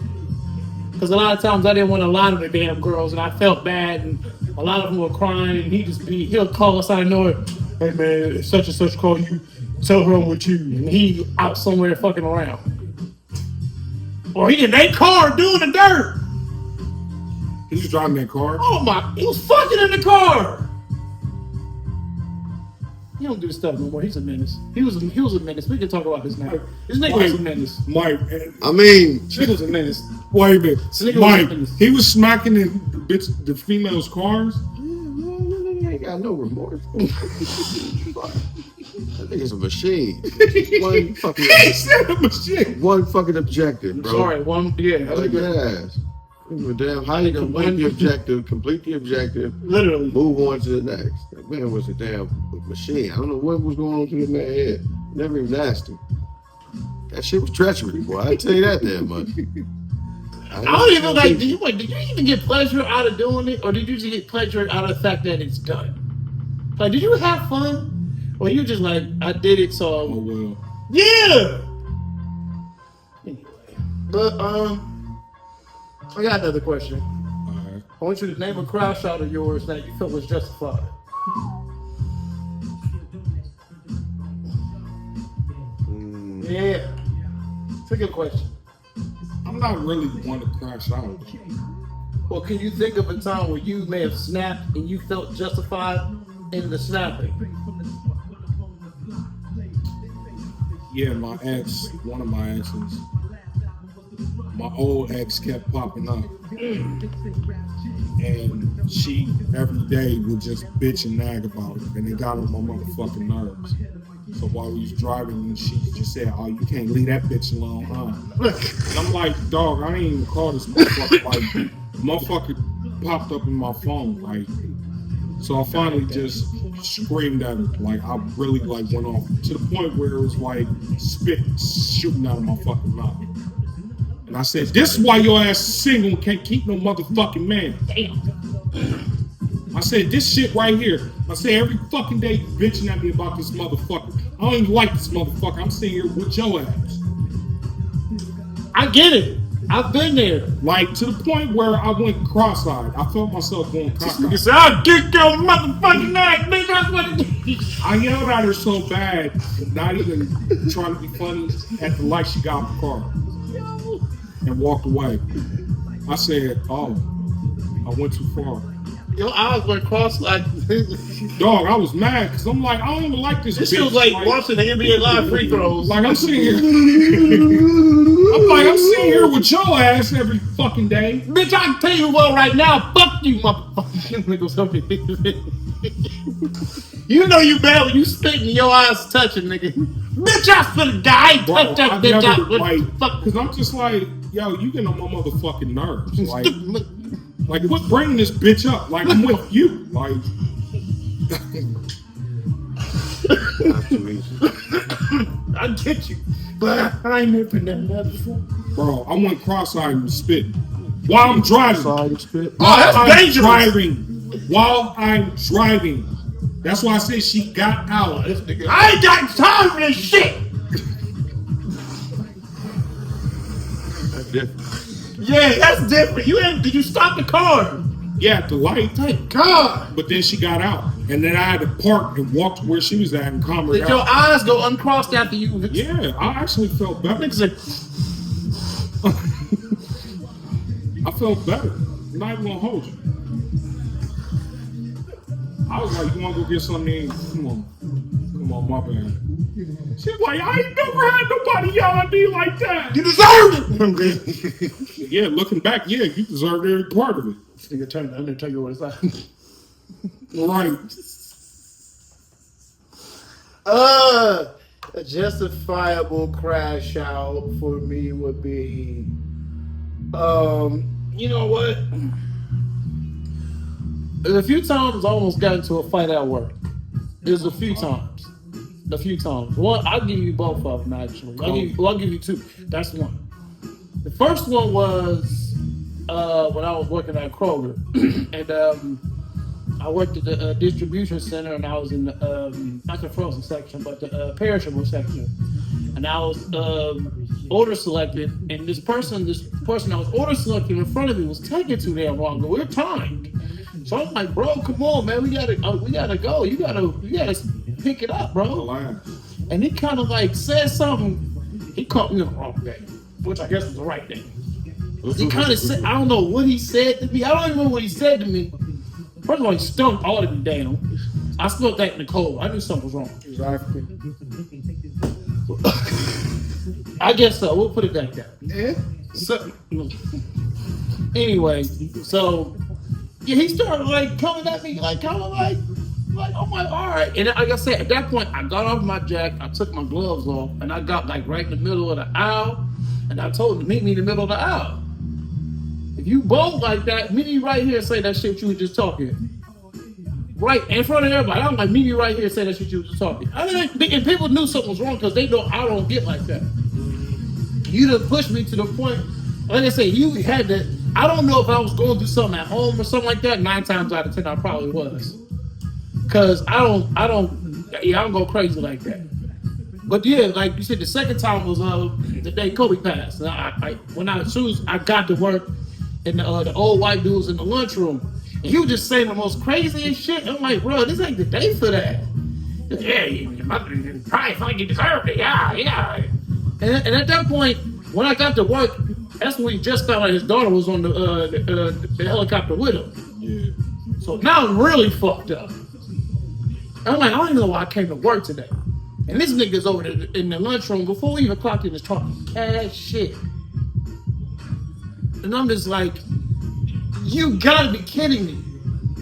Because a lot of times I didn't want to lie to the damn girls, and I felt bad, and a lot of them were crying, and he'll call us out of nowhere. Hey man, such and such call you, tell her I'm with you, and he out somewhere fucking around. Or he in that car doing the dirt. He was driving that car. Oh my, he was fucking in the car. He don't do stuff no more. He's a menace. He was a menace. We can talk about this now. This nigga was a menace. Mike. I mean, This nigga was a menace. Wait a minute. Nigga Mike, was- he was smacking the females' cars. he ain't got no remorse. That nigga's a machine. One fucking, He said a machine. one fucking objective, bro. Sorry, Like that ass. Damn, how you gonna complete the objective, Literally. move on to the next? That man was a damn machine. I don't know what was going on through the man's head. Never even asked him. That shit was treachery, boy. I tell you that damn much. I don't even like. Did you even get pleasure out of doing it, or did you just get pleasure out of the fact that it's done? Like, did you have fun, or you just like, I did it, so Oh well. yeah. Anyway, but I got another question. All right. I want you to name a crowd shot of yours that you felt was justified. Yeah, it's a good question. I'm not really one to crash out. Well, can you think of a time where you may have snapped and you felt justified in the snapping? Yeah, my ex, one of my exes, my old ex kept popping up. And she every day would just bitch and nag about it. And it got on my motherfucking nerves. So while we was driving, she just said, "Oh, you can't leave that bitch alone, huh?" And I'm like, "Dog, I ain't even call this motherfucker." Like, motherfucker popped up in my phone. Like, so I finally just screamed at her. Like, I really like went off to the point where it was like spit shooting out of my fucking mouth. And I said, "This is why your ass is single and can't keep no motherfucking man." Damn. I said, "This shit right here." I say every fucking day you bitching at me about this motherfucker. I don't even like this motherfucker. I'm sitting here with your ass. I get it. I've been there. Like, to the point where I went cross-eyed. I felt myself going You cockeyed. say, I'll kick your motherfucking ass, bitch. That's what it is. I yelled at her so bad, not even trying to be funny, at the light she got in the car and walked away. I said, "Oh, I went too far." Your eyes went cross like Dog, I was mad because I'm like, I don't even like this this bitch. shit was like watching the NBA Live free throws. Like, I'm sitting here. I'm sitting here with your ass every fucking day. Bitch, I can tell you what right now, fuck you, motherfucker. You know you bad when you spitting your eyes touching, nigga. Bitch, I spit a guy, I ain't Bro, touch that I bitch never, out. like, Fuck. because I'm just like, yo, you getting on my motherfucking nerves. Like, what's bringing this bitch up? Like, I'm with you. Like, I get you, but I ain't never been that before. bro, I went cross-eyed and spitting while I'm driving. Oh, that's dangerous. While I'm driving. That's why I said she got out. I ain't got time for this shit. That's different. Yeah, that's different. Did you stop the car? Yeah, at the light. Thank God. But then she got out. And then I had to park and walk to where she was at and calm her Did your down. eyes go uncrossed after you? Yeah, I actually felt better. Niggas said, I felt better. I'm not even gonna hold you. I was like, "You wanna go get something to eat? Come on, my bad." She's like, "I ain't never had nobody yell at me like that." you deserved it. Yeah, looking back, yeah, you deserved every part of it. Nigga, turn that. I'm gonna tell you what it's like. Right. A justifiable crash out for me would be, you know what? There's a few times I almost got into a fight at work. There's a few times. One, I'll give you both of them actually. I'll give you two. That's one. The first one was when I was working at Kroger, and I worked at the distribution center, and I was in the not the frozen section, but the perishable section. And I was order selected, and this person I was order selecting in front of me was taking too damn long. But we're timed, so I'm like, "Bro, come on, man, we gotta go. You gotta pick it up, bro." And he kind of like said something. He caught me on the wrong day, which I guess was the right thing. He kind of said, I don't know what he said to me. I don't even remember what he said to me. First of all, he stumped all of me down. I smelled that in the cold. I knew something was wrong. He was African. I guess so. We'll put it like that. Yeah. So, anyway, so yeah, he started like coming at me, like kind of like I'm like, all right. And like I said, at that point, I got off my jacket, I took my gloves off, and I got like right in the middle of the aisle, and I told him to meet me in the middle of the aisle. If you both like that, meet me right here and say that shit you were just talking. Right in front of everybody. I'm like, meet me right here and say that shit you were just talking. I mean, and people knew something was wrong because they know I don't get like that. You done pushed me to the point, like I said, you had to, I don't know if I was going through something at home or something like that. 9 times out of 10, I probably was. Cause I don't go crazy like that. But yeah, like you said, the second time was the day Kobe passed. And as soon as I got to work, and the old white dude was in the lunchroom, and he was just saying the most craziest shit. I'm like, bro, this ain't the day for that. Yeah, you probably feel like you deserved it. Yeah. And at that point, when I got to work, that's when he just found out his daughter was on the helicopter with him. Yeah. So now I'm really fucked up. I'm like, I don't even know why I came to work today. And this nigga's over there in the lunchroom before we even clocked in is talking cash shit. And I'm just like, you gotta be kidding me.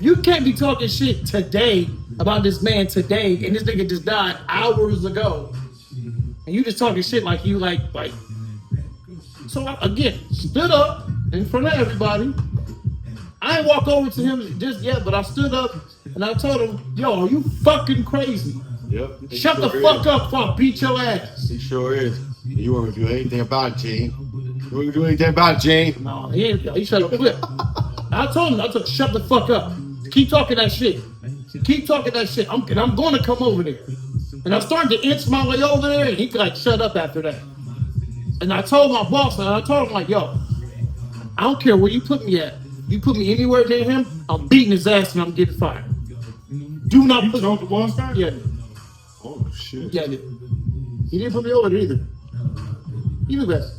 You can't be talking shit today about this man today, and this nigga just died hours ago. And you just talking shit like you like. So I, again, stood up in front of everybody. I ain't walk over to him just yet, but I stood up and I told him, yo, are you fucking crazy? Yep. Shut the fuck up before I beat your ass. He sure is. You weren't gonna do anything about it, Gene. You weren't gonna do anything about it, Gene. No, he ain't. He shut up quick. I told him, shut the fuck up. Keep talking that shit. Keep talking that shit. I'm going to come over there. And I started to inch my way over there, and he like shut up after that. And I told my boss, and I told him like, yo, I don't care where you put me at. You put me anywhere near him, I'm beating his ass and I'm getting fired. Do not put. told the boss that? Yeah. Oh shit. Yeah. He didn't put me over there either. He knew that.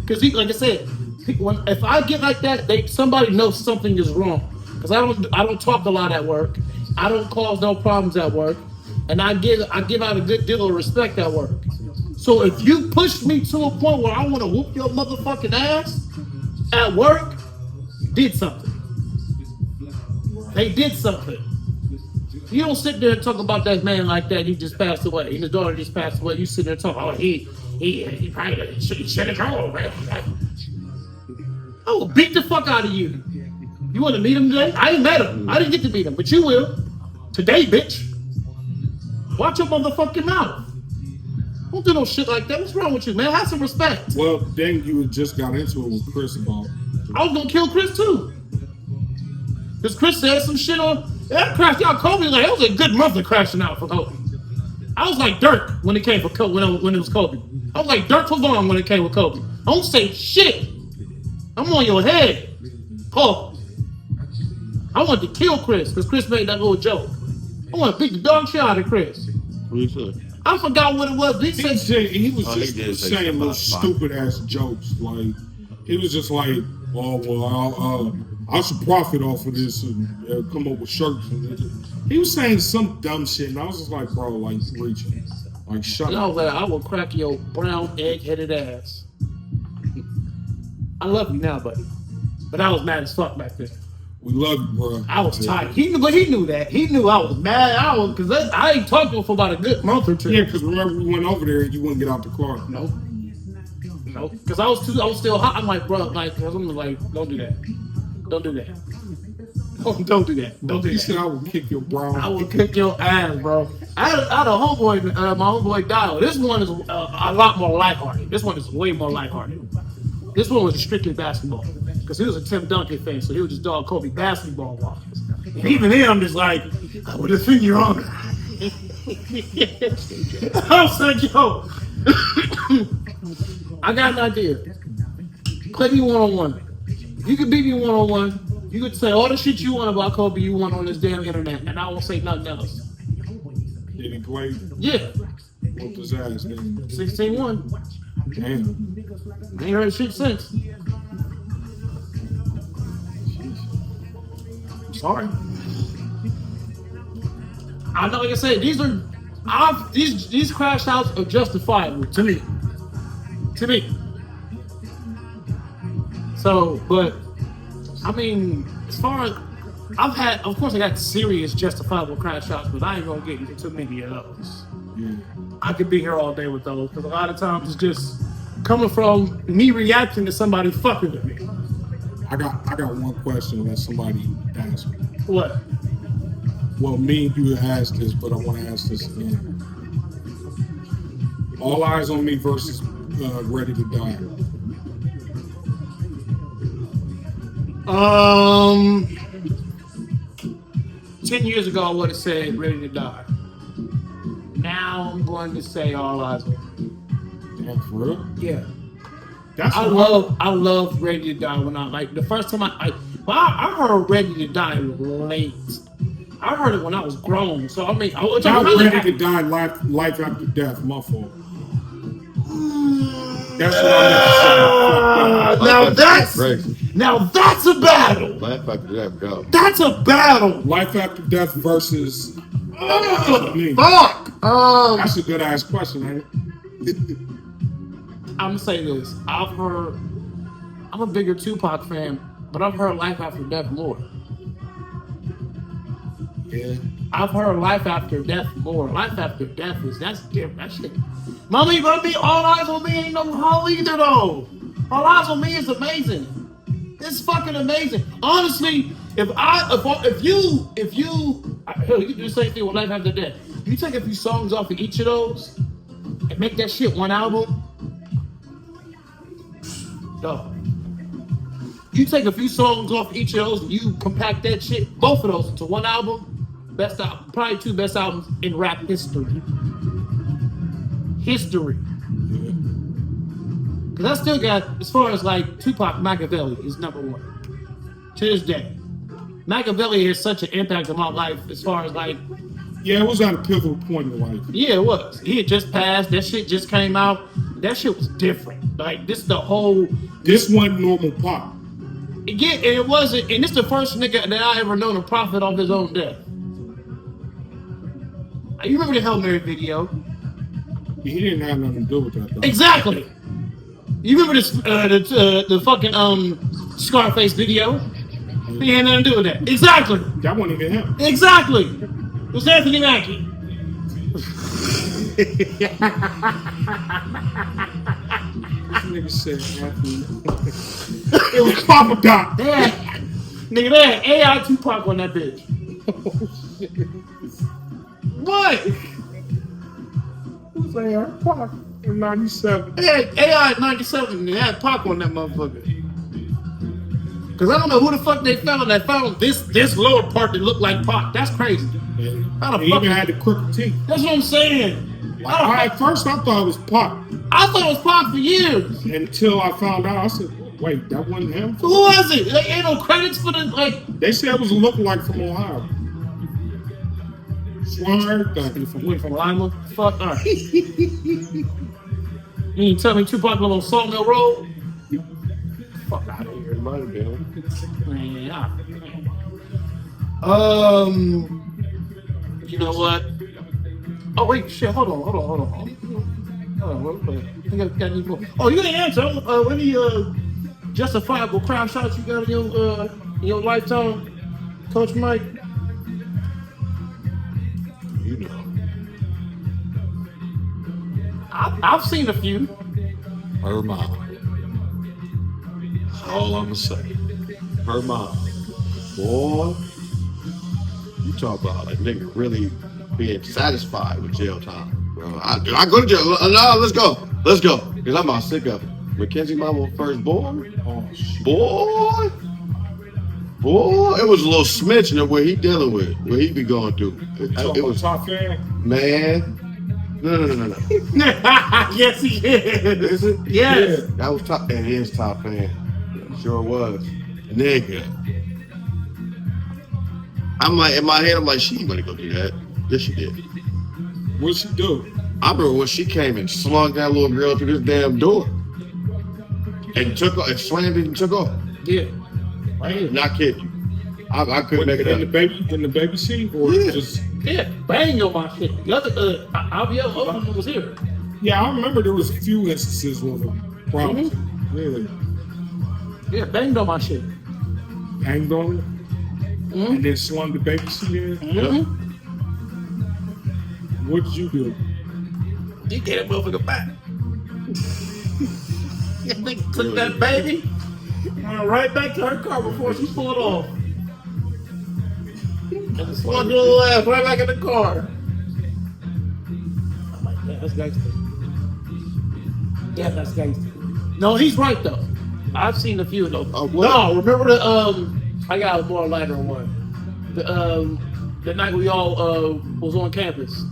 Because he, like I said, if I get like that, somebody knows something is wrong. Because I don't talk a lot at work. I don't cause no problems at work, and I give out a good deal of respect at work. So if you push me to a point where I want to whoop your motherfucking ass at work, you did something. They did something. You don't sit there and talk about that man like that. He just passed away. His daughter just passed away. You sit there and talk, oh, he probably should have gone, man. I will beat the fuck out of you. You want to meet him today? I ain't met him. I didn't get to meet him, but you will. Today, bitch. Watch your motherfucking mouth. Don't do no shit like that. What's wrong with you, man? Have some respect. Well, then you just got into it with Chris about. I was gonna kill Chris too. Because Chris said some shit on. That crashed out Kobe. Like, it was a good month of crashing out for Kobe. I was like Dirk when it came for Kobe, when it was Kobe. I was like Dirk for Vaughn when it came with Kobe. Don't say shit. I'm on your head. Oh. I wanted to kill Chris because Chris made that little joke. I want to beat the dog shit out of Chris. What you say? I forgot what it was. He was just saying little stupid ass jokes. Like, he was just like, oh, well, I should profit off of this and come up with shirts. He was saying some dumb shit, and I was just like, bro, like, reaching. Like, shut up. I will crack your brown egg-headed ass. I love you now, buddy. But I was mad as fuck back then. We love you, bro. I was tired. He knew that. He knew I was mad. Because I ain't talked to him for about a good month or two. Yeah, because remember we went over there and you wouldn't get out the car. No. Because I was still hot. I'm like, bro, like, I'm like, don't do that. Don't do that. Don't do that. Don't do He that. said I would kick your brown. I will kick your ass, bro. I had a homeboy, my homeboy died. This one is a lot more lighthearted. This one is way more lighthearted. This one was strictly basketball. Because he was a Tim Duncan fan, so he was just dog Kobe basketball wise. And even then, I'm just like, I would defend your honor. I was like, yo, I got an idea. Play me one-on-one. You can beat me one-on-one. You can say all the shit you want about Kobe you want on this damn internet, and I won't say nothing else. Did he play? Yeah. Whooped his ass, then. 16-1. Damn. I ain't heard shit since. Sorry. I know, like I said, these crash outs are justifiable to me. To me. So, but I mean, as far as of course, I got serious justifiable crash outs, but I ain't gonna get into too many of those. Yeah. I could be here all day with those because a lot of times it's just coming from me reacting to somebody fucking with me. I got one question that somebody asked me. What? Well, me and you asked this, but I want to ask this again. All Eyes on Me versus Ready to Die. 10 years ago I would have said Ready to Die. Now I'm going to say All Eyes on Me. Damn, for real? Yeah. I love Ready to Die when I the first time I heard Ready to Die late. I heard it when I was grown. So I mean, Not Ready to Die, life after death. My fault. That's what I meant to say. Now that's a battle. Life after death, go. That's a battle. Life after death versus. Fuck. That's a good ass question, ain't it? I'm gonna say this. I'm a bigger Tupac fan, but I've heard Life After Death more. Yeah. I've heard Life After Death more. Life After Death that's different. That shit. Mommy, All Eyes on Me ain't no hoe either though. All Eyes on Me is amazing. It's fucking amazing. Honestly, if you hell, you can do the same thing with Life After Death. You take a few songs off of each of those and make that shit one album. No. You take a few songs off each of those and you compact that shit, both of those, into one album. Best album, probably two best albums in rap history. Because I still got, as far as like Tupac, Machiavelli is number one to this day. Machiavelli has such an impact on my life as far as like. Yeah, it was at a pivotal point in life. Yeah, it was. He had just passed. That shit just came out. That shit was different. Like this, the whole. This wasn't normal pop. Yeah, and it wasn't. And this the first nigga that I ever known to profit off his own death. You remember the Hail Mary video? He didn't have nothing to do with that, though. Exactly. You remember the fucking Scarface video? He had nothing to do with that. Exactly. That wasn't even him. Exactly. It was Anthony Mackie. This nigga said Anthony. It was Papa Doc. Nigga, they had AI Tupac on that bitch. What? Who's AI Pac in 97? They had AI at 97 and they had Pac on that motherfucker. Cause I don't know who the fuck they found this lower part that looked like Pac. That's crazy. How the fuck even had the crooked teeth. That's what I'm saying. At first I thought it was Pac. I thought it was Pac for years. Until I found out, I said, wait, that wasn't him? Who was it? There ain't no credits for the like. They said it was a lookalike from Ohio. Swear everything. From Lima? Fuck, alright. You tell me Tupac live on Sawmill Road? Fuck out of here. It might have been. Man, you know what? Oh wait, shit. Hold on. I think I got any more. Oh, you didn't answer. Any justifiable crowd shots you got in your lifetime, Coach Mike? You know. I've seen a few. Her mom. All I'm gonna say. Her mom. Boy, you talk about a nigga really being satisfied with jail time. Bro, I go to jail. No, let's go. Because I'm about sick of it. Mackenzie mama was first born. Oh, shit. Boy, it was a little smidgen of what he dealing with, what he be going through. It was top fan. Man. No. Yes, he is. Is it? Yes. Yeah. That was top. It is top fan. Sure was. Nigga. I'm like, in my head, I'm like, she ain't gonna go do that. Yes, she did. What'd she do? I remember when she came and slung that little girl through this damn door. And took off, and slammed it and took off. Yeah. Right. Not kidding you. I couldn't make it up. In the baby seat? Or just... Yeah, bang on my shit. The other, Javier Oakland was here. Yeah, I remember there was a few instances with him. Problems. Mm-hmm. Really. Yeah, banged on my shit. Hanged on it? Mm-hmm. And then slung the baby seat in? Mm-hmm. What did you do? You get that motherfucker back. They took that baby, went right back to her car before she pulled off. And swung her little ass right back in the car. I'm like, yeah, that's gangster. Yeah, that's gangster. No, he's right though. I've seen a few of those. Oh, what? No, remember the I got a more lighter one. The night we all was on campus.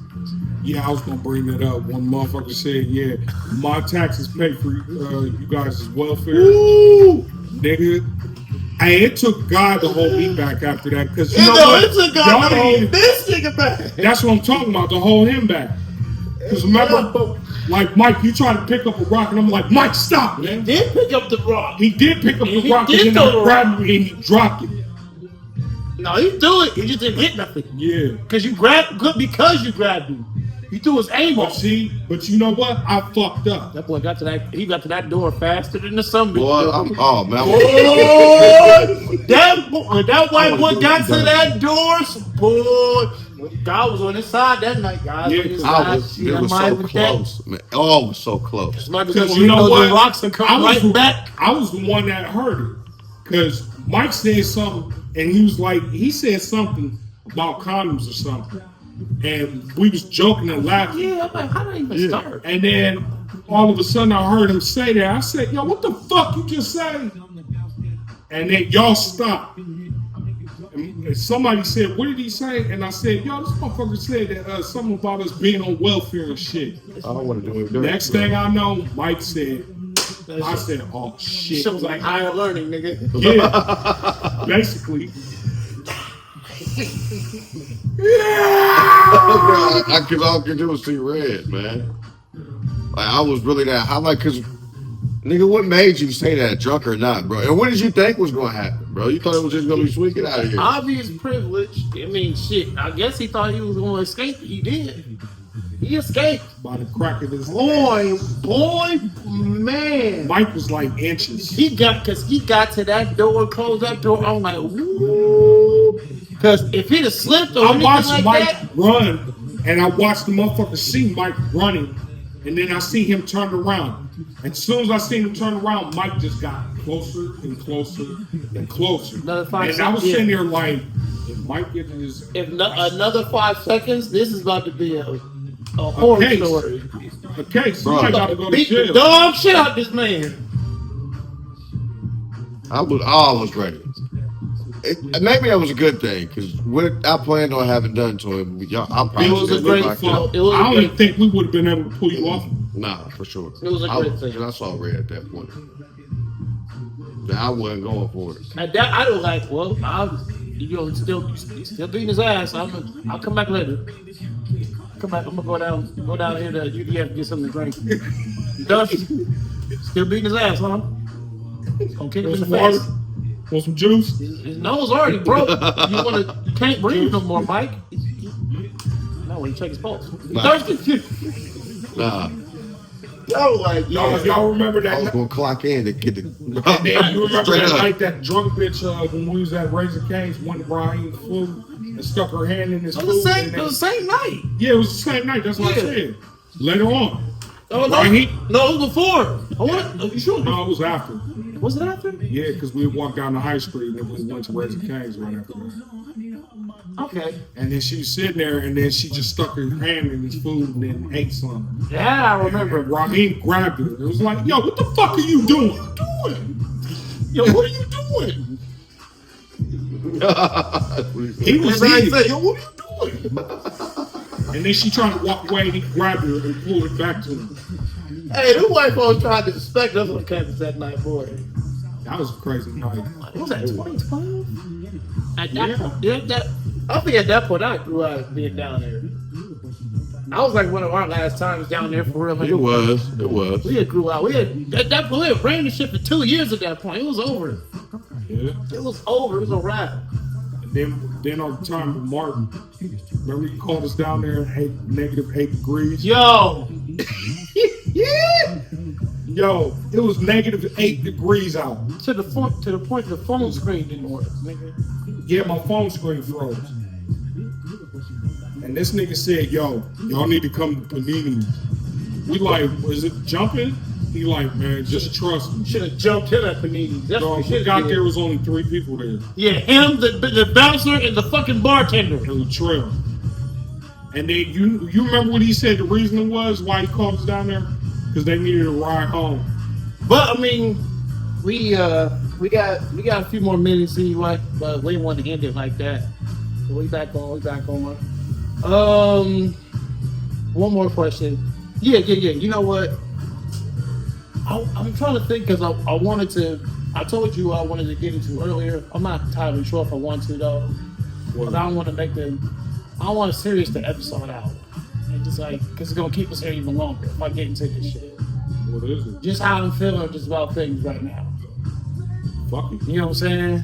Yeah, I was gonna bring that up. One motherfucker said, "Yeah, my taxes pay for you guys' welfare." Ooh, nigga. Hey, it took God to hold me back after that because you know what? It took God to hold this nigga back. That's what I'm talking about, to hold him back. Because remember, like Mike, you tried to pick up a rock, and I'm like, Mike, stop, man. He did pick up the rock. He did pick up the rock, and then he grabbed me and he dropped it. No, he threw it. He just didn't hit nothing. Yeah. Because you grabbed him. He threw his aim But off. see, but you know what? I fucked up. That boy got to that. He got to that door faster than the sun. Boy, oh man. That white boy got to that door. Boy, God was on his side that night. God was on his side. It was so close, man. Oh, it was so close. Because you know what? The rocks and come right back. I was the one that heard it. Because Mike said something, and he said something about condoms or something. And we was joking and laughing. Yeah, I'm like, how did I even start? And then all of a sudden I heard him say that. I said, yo, what the fuck you just say? And then y'all stopped. And somebody said, what did he say? And I said, yo, this motherfucker said that something about us being on welfare and shit. I don't want to do it. Next thing I know, Mike said, I said, oh shit. Shit was like higher learning, nigga. Yeah, basically. I could all I could do was see red, man. Like I was really that high, like, cause nigga, what made you say that, drunk or not, bro? And what did you think was gonna happen, bro? You thought it was just gonna be sweet? Get out of here. Obvious privilege. I mean, shit. I guess he thought he was gonna escape. He did. He escaped. By the crack of his Boy, man. Mike was like inches. He got to that door, closed that door. I'm like, ooh. Because if he'd have slipped or I watched like Mike that, run, and I watched the motherfucker see Mike running, and then I see him turn around. And as soon as I seen him turn around, Mike just got closer and closer and closer. Another 5 and I was seconds. sitting there like, if Mike gets his... Another 5 seconds, this is about to be a horror story. Okay, somebody got to go to Beat the jail. dog shit out this man. I was ready. Maybe that was a good thing, because what I planned on having done to him, I probably It was a great I don't even think we would have been able to pull you off. Nah, for sure. It was a great thing. I saw red at that point. I wasn't going for it. At that, I was like, well, he's still beating his ass. I'll come back later. Come back. I'm gonna go down here to UDF and get something to drink. Dusty, still beating his ass, huh? Gonna kick him in the face. Want some juice? His nose already broke. You can't breathe no more, Mike. No, when you check his pulse. Thirsty. Nah. Yo, like, Y'all remember that? I was going to clock in to get the... And then you remember that night that drunk bitch when we was at Razor Cane's went Raheem food and stuck her hand in his food. It was the same night. Yeah, it was the same night. That's what I said. Later on. Oh, no, it was before. Are you sure? No, it was after. Was it after? Yeah, because we walked down the high street and then we went to Razor Cane's right after that. Okay. And then she was sitting there and then she just stuck her hand in his food and then ate some. Yeah, I remember. Raheem grabbed her. It was like, yo, what the fuck are you doing? Yo, what are you doing? He was saying, yo, what are you doing? And then she tried to walk away and he grabbed her and pulled it back to him. Hey, them white folks tried to suspect us on campus that night, boy. That was a crazy night. What was that, 2012? At that point, I think at that point I grew out of being down there. I was like one of our last times down there for real. Like, It was. We had grew out. We had ran the shit for 2 years at that point. It was over. Yeah. It was over. It was a wrap. Then on the time with Martin, remember he called us down there at -8 degrees? Yo. Yo, it was -8 degrees out. To the point the phone screen didn't work, nigga. Yeah, my phone screen froze. And this nigga said, yo, y'all need to come to Panini. We like, was it jumping? He like, man, just trust me. Should have jumped in at Panini. That's So what we shit got did. there was only 3 people there. Yeah, him, the bouncer, and the fucking bartender. And the trail. And then you remember what he said the reason was why he called us down there? Because they needed a ride home. But I mean, we got a few more minutes anyway, but we didn't want to end it like that. So we back on. One more question. Yeah. You know what? I'm trying to think because I told you I wanted to get into earlier. I'm not entirely sure if I want to though. Because I don't want to serious the episode out. And just like, because it's going to keep us here even longer if I get into this shit. What is it? Just how I'm feeling just about things right now. Fuck it. You know what I'm saying?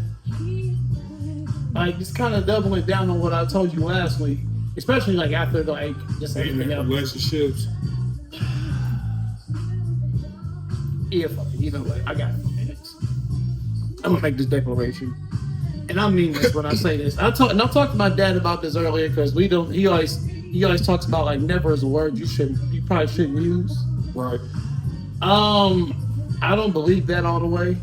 Like, just kind of doubling down on what I told you last week. especially like after like just in anything else. relationships. Yeah, fuck it. You know what? I got 4 minutes. I'm gonna make this declaration, and I mean this when I say this. I talked to my dad about this earlier because we don't. He always talks about like never is a word you probably shouldn't use. Right. I don't believe that all the way.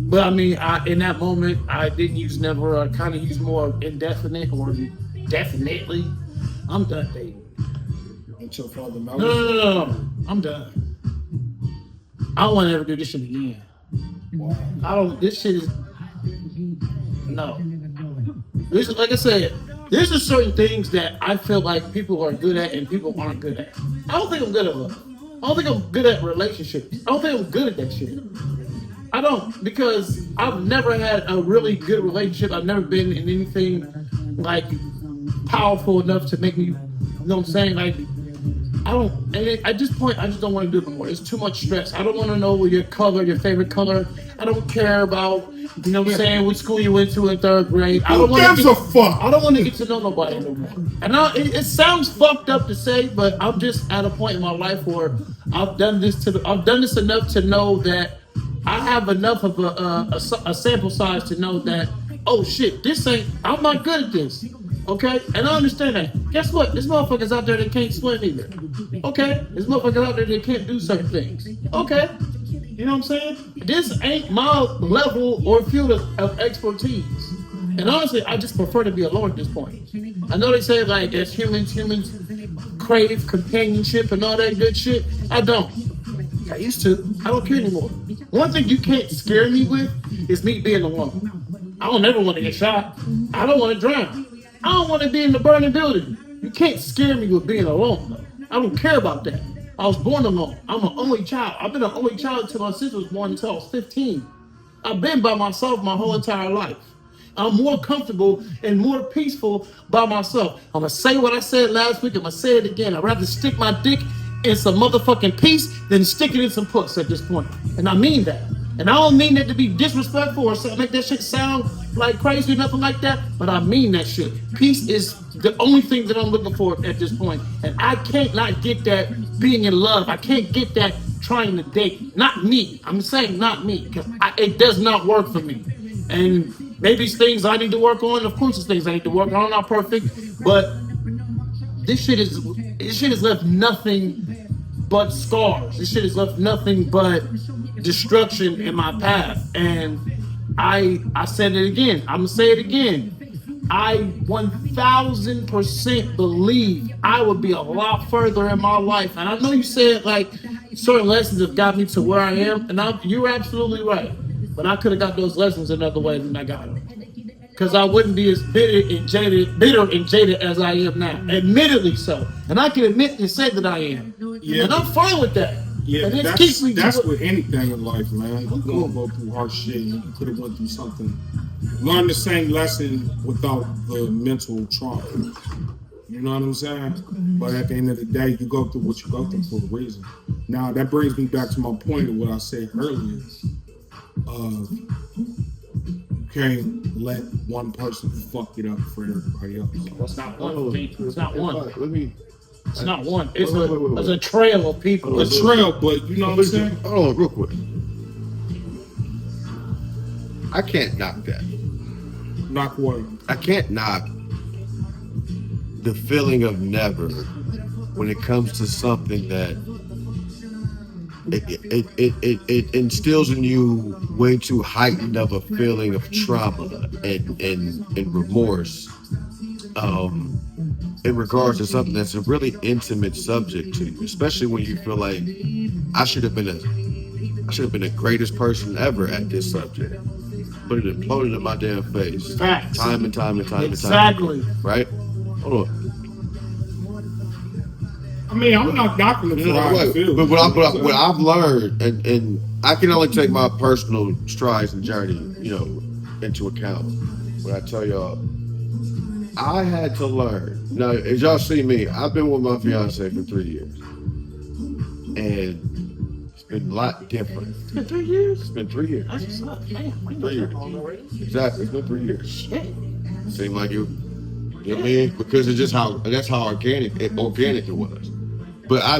But I mean, in that moment, I didn't use never. I kind of used more indefinite or definitely. I'm done dating. Let your father know. No. I'm done. I don't want to ever do this shit again. Wow. I don't. This shit is no. This, like I said, there's just certain things that I feel like people are good at and people aren't good at. I don't think I'm good at love. I don't think I'm good at relationships. I don't think I'm good at that shit. I don't, because I've never had a really good relationship. I've never been in anything like powerful enough to make me, you know what I'm saying? Like, I don't, and at this point, I just don't want to do it anymore. It's too much stress. I don't want to know your color, your favorite color. I don't care about, you know what I'm saying, what school you went to in 3rd grade. I don't Who want gives a fuck? I don't want to get to know nobody anymore. And it sounds fucked up to say, but I'm just at a point in my life where I've done this enough to know that I have enough of a sample size to know that, oh shit, I'm not good at this. Okay? And I understand that. Guess what? There's motherfuckers out there that can't swim either. Okay? There's motherfuckers out there that can't do certain things. Okay? You know what I'm saying? This ain't my level or field of expertise. And honestly, I just prefer to be alone at this point. I know they say like as humans crave companionship and all that good shit. I don't. I used to. I don't care anymore. One thing you can't scare me with is me being alone. I don't ever want to get shot. I don't want to drown. I don't want to be in the burning building. You can't scare me with being alone, though. I don't care about that. I was born alone. I'm an only child. I've been an only child until my sister was born until I was 15. I've been by myself my whole entire life. I'm more comfortable and more peaceful by myself. I'm gonna say what I said last week. I'm gonna say it again. I'd rather stick my dick in some motherfucking peace than stick it in some puss at this point. And I mean that. And I don't mean that to be disrespectful or make that shit sound like crazy or nothing like that, but I mean that shit. Peace is the only thing that I'm looking for at this point. And I can't not get that being in love. I can't get that trying to date. Not me. I'm saying not me, because it does not work for me. And maybe it's things I need to work on. Of course, it's things I need to work on. I'm not perfect, but this shit has left nothing but scars. This shit has left nothing but destruction in my path. And I said it again. I'm gonna say it again. I 1000% believe I would be a lot further in my life. And I know you said like certain lessons have got me to where I am, and you're absolutely right. But I could have got those lessons another way than I got them. Because I wouldn't be as bitter and jaded as I am now. Admittedly so. And I can admit and say that I am. Yeah. And I'm fine with that. Yeah, and that's with anything in life, man. You're gonna go through hard shit. You could have went through something. Learn the same lesson without the mental trauma. You know what I'm saying? But at the end of the day, you go through what you go through for a reason. Now that brings me back to my point of what I said earlier. You can't let one person fuck it up for everybody else. Well, it's not one. It's not one. It's not one. It's a trail of people. A trail, but you know what I'm saying? Hold on, real quick. I can't knock that. Knock what? I can't knock the feeling of never when it comes to something that it instills in you way too heightened of a feeling of trauma and remorse. In regards to something that's a really intimate subject to you, especially when you feel like I should have been the greatest person ever at this subject, but it imploded in my damn face. Facts. Time and time. Exactly. Right? Hold on. I mean, I'm not knocking it for how I feel. But what I've learned, and I can only take my personal strides and journey, into account. When I tell y'all, I had to learn. Now, as y'all see me, I've been with my fiance for 3 years. And it's been a lot different. It's been 3 years? It's been 3 years. That's just 3 years. Exactly, it's been 3 years. Shit. Seemed like you You know what I mean? Because it's just how organic it was. But I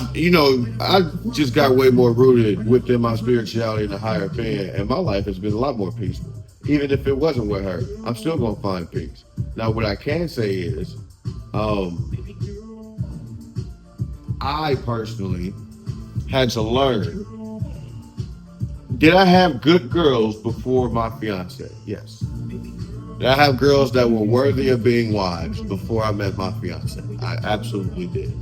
just got way more rooted within my spirituality and the higher being, and my life has been a lot more peaceful. Even if it wasn't with her, I'm still gonna find peace. Now, what I can say is, um, I personally had to learn. Did I have good girls before my fiance? Yes. Did I have girls that were worthy of being wives before I met my fiance? I absolutely did.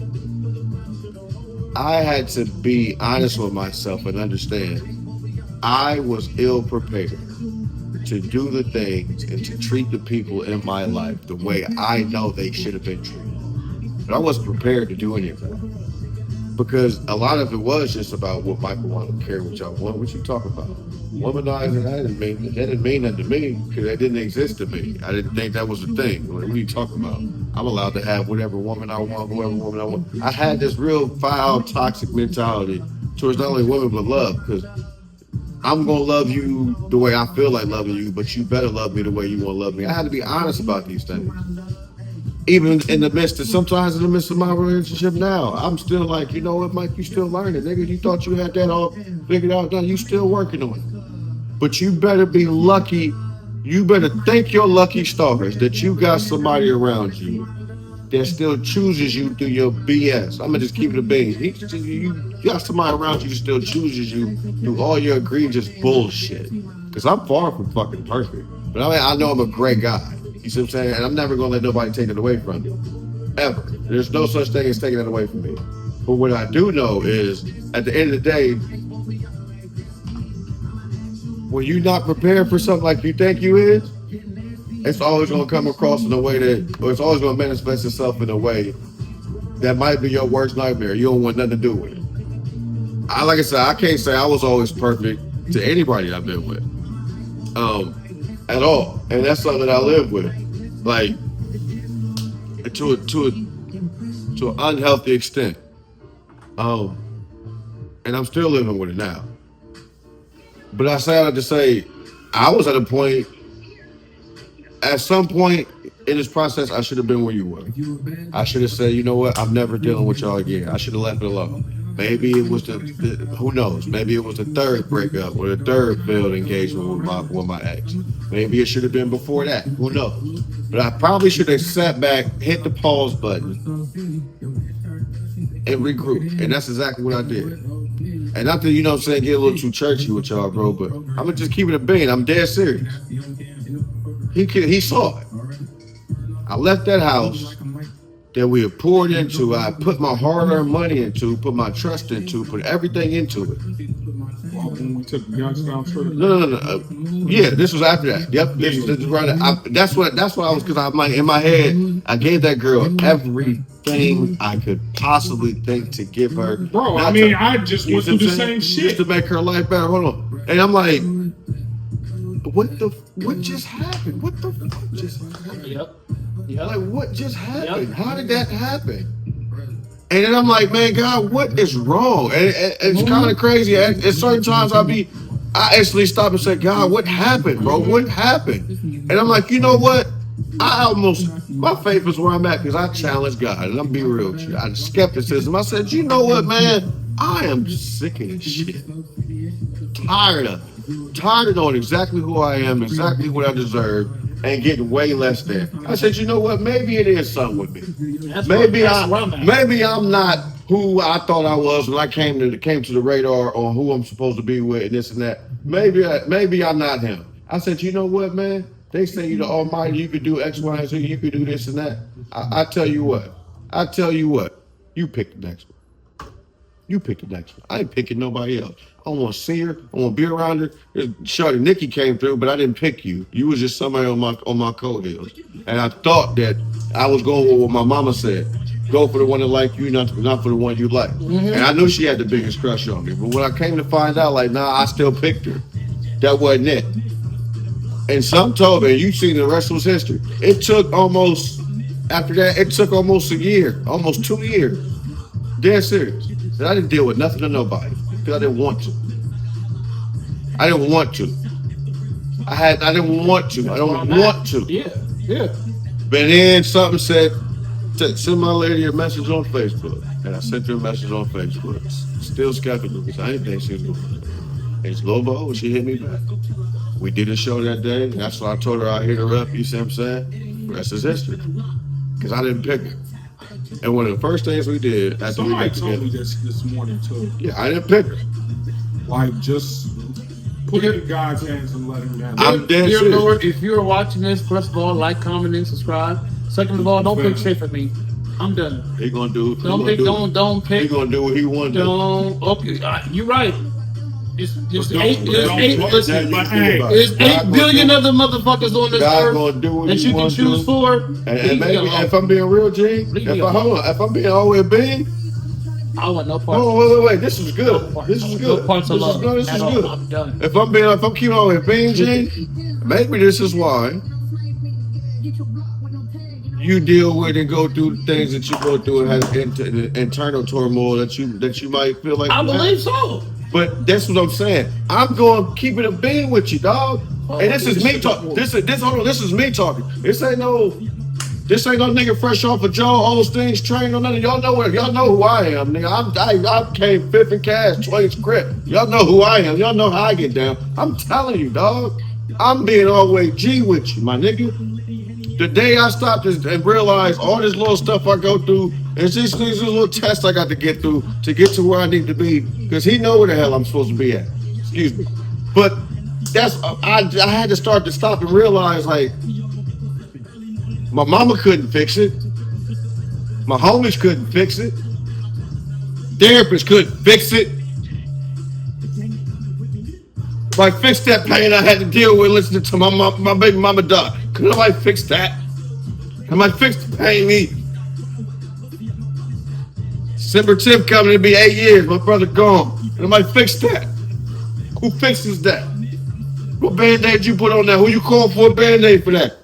I had to be honest with myself and understand I was ill prepared to do the things and to treat the people in my life the way I know they should have been treated. But I wasn't prepared to do any of that. Because a lot of it was just about what Michael wanted to care what y'all want. What you talking about? Womanizing, that didn't mean nothing to me because that didn't exist to me. I didn't think that was a thing. What are you talking about? I'm allowed to have whatever woman I want, whoever woman I want. I had this real foul, toxic mentality towards not only women but love, because I'm gonna love you the way I feel like loving you, but you better love me the way you want to love me. I had to be honest about these things. Even in the midst of sometimes in the midst of my relationship now, I'm still like, you know what, Mike, you still learning, nigga. You thought you had that all figured out, now you still working on it. But you better be lucky. You better thank your lucky stars that you got somebody around you that still chooses you through your BS. I'm gonna just keep it a bean. You got somebody around you that still chooses you through all your egregious bullshit. Because I'm far from fucking perfect. But I know I'm a great guy. You see what I'm saying? And I'm never gonna let nobody take it away from me. Ever. There's no such thing as taking it away from me. But what I do know is, at the end of the day, when you're not prepared for something like you think you is, it's always gonna come across in a way or it's always gonna manifest itself in a way that might be your worst nightmare. You don't want nothing to do with it. Like I said, I can't say I was always perfect to anybody I've been with. At all. And that's something that I live with. Like, to an unhealthy extent. And I'm still living with it now. But I say that to say, I was at a point, at some point in this process, I should have been where you were. I should have said, you know what, I'm never dealing with y'all again. I should have left it alone. Maybe it was who knows? Maybe it was the third breakup or the third failed engagement with my ex. Maybe it should have been before that. Who knows? But I probably should have sat back, hit the pause button, and regroup. And that's exactly what I did. And not to, you know what I'm saying, get a little too churchy with y'all, bro, but I'm gonna just keep it a bean. I'm dead serious. He saw it. I left that house that we had poured into, I put my hard-earned money into, put my trust into, put everything into it. When we took the Youngstown trip? No. Yeah, this was after that. Yep, this was right. That's what I was, because I'm like, in my head, I gave that girl everything I could possibly think to give her. Bro, I just went through the same shit. Just to make her life better. Hold on. And I'm like, what just happened? What the fuck just happened? Yep. Like, what just happened? Yep. How did that happen? And then I'm like, man, God, what is wrong? And it's kind of crazy. At certain times, I actually stop and say, God, what happened, bro? What happened? And I'm like, you know what? My faith is where I'm at, because I challenged God, and I'm being real with you. I had skepticism. I said, you know what, man? I am just sick of this shit. Tired of it. Tired of knowing exactly who I am, exactly what I deserve, and getting way less than. I said, you know what? Maybe it is something with me. Maybe I'm not who I thought I was when I came to the radar on who I'm supposed to be with and this and that. Maybe I'm not him. I said, you know what, man? They say you're the Almighty. You could do X, Y, and Z. You could do this and that. I tell you what. You pick the next one. You pick the next one. I ain't picking nobody else. I don't want to see her. I want to be around her. Shorty Nikki came through, but I didn't pick you. You was just somebody on my coattails. And I thought that I was going with what my mama said. Go for the one that like you, not for the one you like. Mm-hmm. And I knew she had the biggest crush on me. But when I came to find out, like, nah, I still picked her. That wasn't it. And some told me, and you seen the rest was history. It took almost a year, almost 2 years. Dead serious. And I didn't deal with nothing or nobody because I didn't want to. I didn't want to. I don't want to. Yeah. Been in, something said, send my lady a message on Facebook. And I sent her a message on Facebook. Still skeptical because I didn't think she was going to. It's Lobo, and she hit me back. We did a show that day. That's why I told her I'd hit her up. You see what I'm saying? Rest is history. Because I didn't pick her. And one of the first things we did after we Somebody got told together. me this morning too. Yeah, I didn't pick her. Like just put it in God's hands and let him handle I'm it. dead Dear serious. Lord, if you're watching this, first of all, like, comment, and subscribe. Second of all, don't pick shit for me. I'm done. He gonna do. Don't pick. Don't He pick. gonna do what he want to do. Don't. Okay, you're right. It's Don't- eight. There's don't- eight. don't- Listen, but hey, there's 8 billion other motherfuckers on this God earth gonna do what that he you can want choose to. for. And Leave me maybe alone. if I'm being real, G, Leave me alone. hold on, if I'm being all the way being, I want no part. hold on, wait, this is good. This is No good. parts of This is love. good. This at is all. good. I'm done. If I'm keeping all the way being, G, maybe this is why you deal with and go through the things that you go through and have internal turmoil that you might feel like. I believe so. But that's what I'm saying. I'm going to keep it a being with you, dog. And this is me talking. This is me talking. This ain't no nigga fresh off of Joe Osteen's train or nothing. Y'all know who I am, nigga. I came fifth in cash, 20 script. Y'all know who I am. Y'all know how I get down. I'm telling you, dog. I'm being all the way G with you, my nigga. The day I stopped and realized all this little stuff I go through, and these little tests I got to get through to get to where I need to be, because he know where the hell I'm supposed to be at. Excuse me. But I had to stop and realize, like, my mama couldn't fix it. My homies couldn't fix it. Therapists couldn't fix it. Like, fix that pain I had to deal with listening to my baby mama die. Could nobody fix that? Somebody fix the pain me. December 10th coming to be 8 years. My brother gone. Nobody fix that. Who fixes that? What band-aid you put on that? Who you call for a band-aid for that?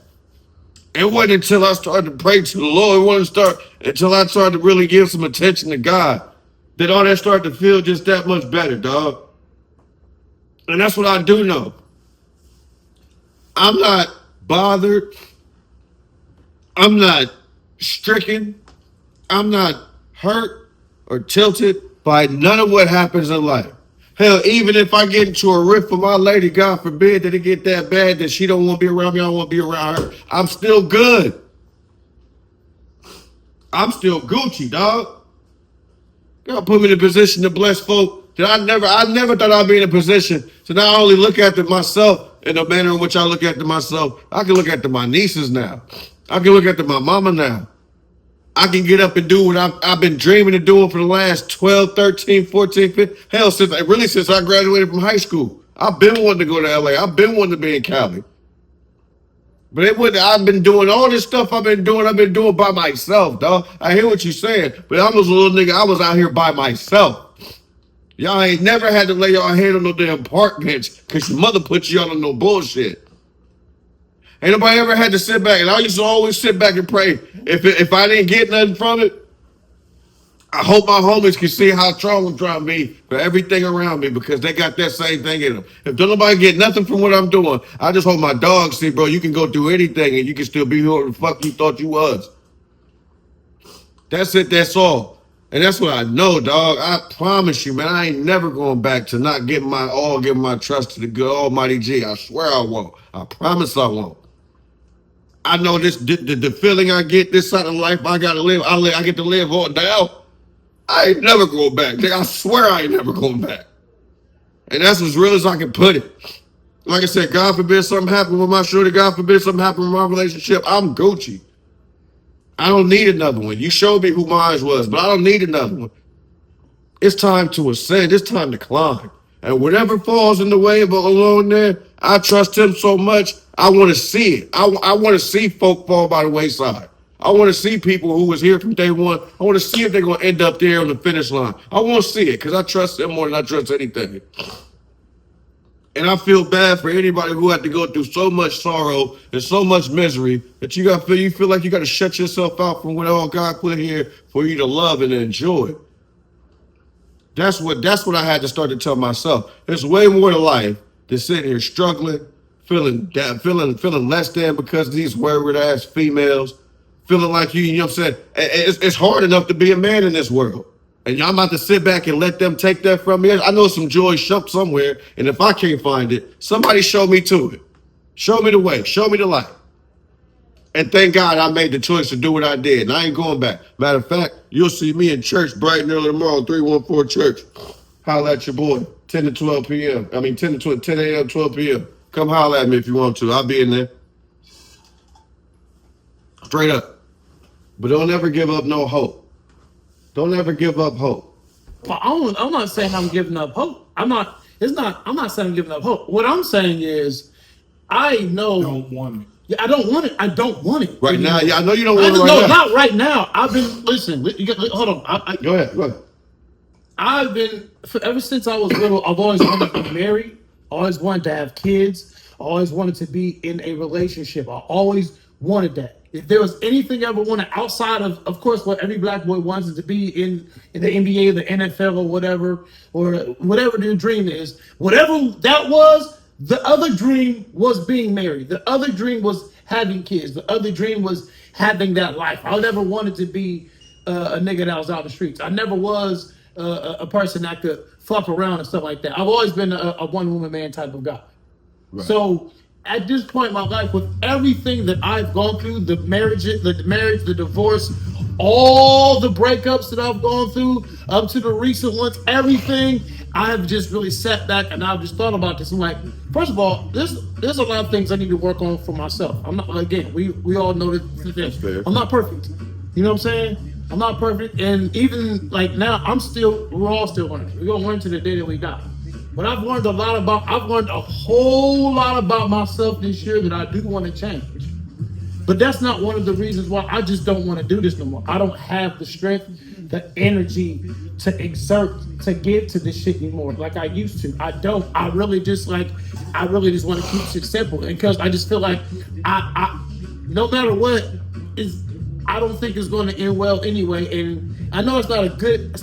It wasn't until I started to pray to the Lord, until I started to really give some attention to God, that all that started to feel just that much better, dog. And that's what I do know. I'm not bothered. I'm not stricken. I'm not hurt or tilted by none of what happens in life. Hell, even if I get into a rift with my lady, God forbid that it get that bad that she don't want to be around me, I don't want to be around her, I'm still good. I'm still Gucci, dog. God put me in a position to bless folk that I never thought I'd be in a position to not only look after myself in the manner in which I look after myself, I can look after my nieces now. I can look after my mama now. I can get up and do what I've been dreaming of doing for the last 12, 13, 14, 15, hell, since I graduated from high school. I've been wanting to go to LA. I've been wanting to be in Cali. But I've been doing all this stuff I've been doing by myself, dog. I hear what you're saying, but I was a little nigga, I was out here by myself. Y'all ain't never had to lay your head on no damn park bench because your mother put you on no bullshit. Ain't nobody ever had to sit back, and I used to always sit back and pray. If I didn't get nothing from it, I hope my homies can see how strong I'm trying to be for everything around me because they got that same thing in them. If don't nobody get nothing from what I'm doing, I just hope my dogs see, bro, you can go through anything and you can still be who the fuck you thought you was. That's it, that's all. And that's what I know, dog. I promise you, man, I ain't never going back to not giving my trust to the good Almighty G. I swear I won't. I promise I won't. I know this the feeling I get, this side of life I gotta live, I get to live on now. I ain't never going back. Nigga, I swear I ain't never going back. And that's as real as I can put it. Like I said, God forbid something happen with my shorty, God forbid something happen with my relationship, I'm Gucci. I don't need another one. You showed me who mine was, but I don't need another one. It's time to ascend. It's time to climb. And whatever falls in the way of alone there, I trust him so much, I want to see it. I want to see folk fall by the wayside. I want to see people who was here from day one. I want to see if they're going to end up there on the finish line. I want to see it because I trust them more than I trust anything. And I feel bad for anybody who had to go through so much sorrow and so much misery that you feel like you got to shut yourself out from what all God put here for you to love and enjoy. That's what I had to start to tell myself. There's way more to life than sitting here struggling, feeling less than because of these wayward ass females, feeling like you know what I'm saying? It's hard enough to be a man in this world. And y'all about to sit back and let them take that from me? I know some joy somewhere, and if I can't find it, somebody show me to it. Show me the way. Show me the light. And thank God I made the choice to do what I did. And I ain't going back. Matter of fact, you'll see me in church bright and early tomorrow, 314 Church. Holla at your boy, 10 to 12 p.m. 10 a.m., 12 p.m. Come holla at me if you want to. I'll be in there. Straight up. But don't ever give up no hope. Don't ever give up hope. Well, I'm not saying I'm giving up hope. I'm not saying I'm giving up hope. What I'm saying is, I know. Don't want it. Yeah, I don't want it. I don't want it. Right now, yeah, I know you don't want it right now. No, now. not right now. I've been, hold on. Go ahead. I've been, ever since I was little, I've always wanted to be married. Always wanted to have kids. Always wanted to be in a relationship. I always wanted that. If there was anything I ever wanted outside of course, what every black boy wants is to be in the NBA, the NFL, or whatever their dream is, whatever that was, the other dream was being married. The other dream was having kids. The other dream was having that life. I never wanted to be a nigga that was out the streets. I never was a person that could fuck around and stuff like that. I've always been a one-woman man type of guy. Right. So at this point in my life, with everything that I've gone through, the marriage, the divorce, all the breakups that I've gone through, up to the recent ones, everything, I've just really sat back and I've just thought about this. I'm like, first of all, there's a lot of things I need to work on for myself. I'm not, again, we all know that I'm not perfect. You know what I'm saying? I'm not perfect. And even like now, we're all still learning. We're gonna learn to the day that we die. But I've learned a whole lot about myself this year that I do want to change. But that's not one of the reasons why I just don't want to do this no more. I don't have the strength, the energy to exert, to get to this shit anymore like I used to. I don't. I really just want to keep shit simple. And because I just feel like I no matter what, I don't think it's going to end well anyway. And I know it's not a good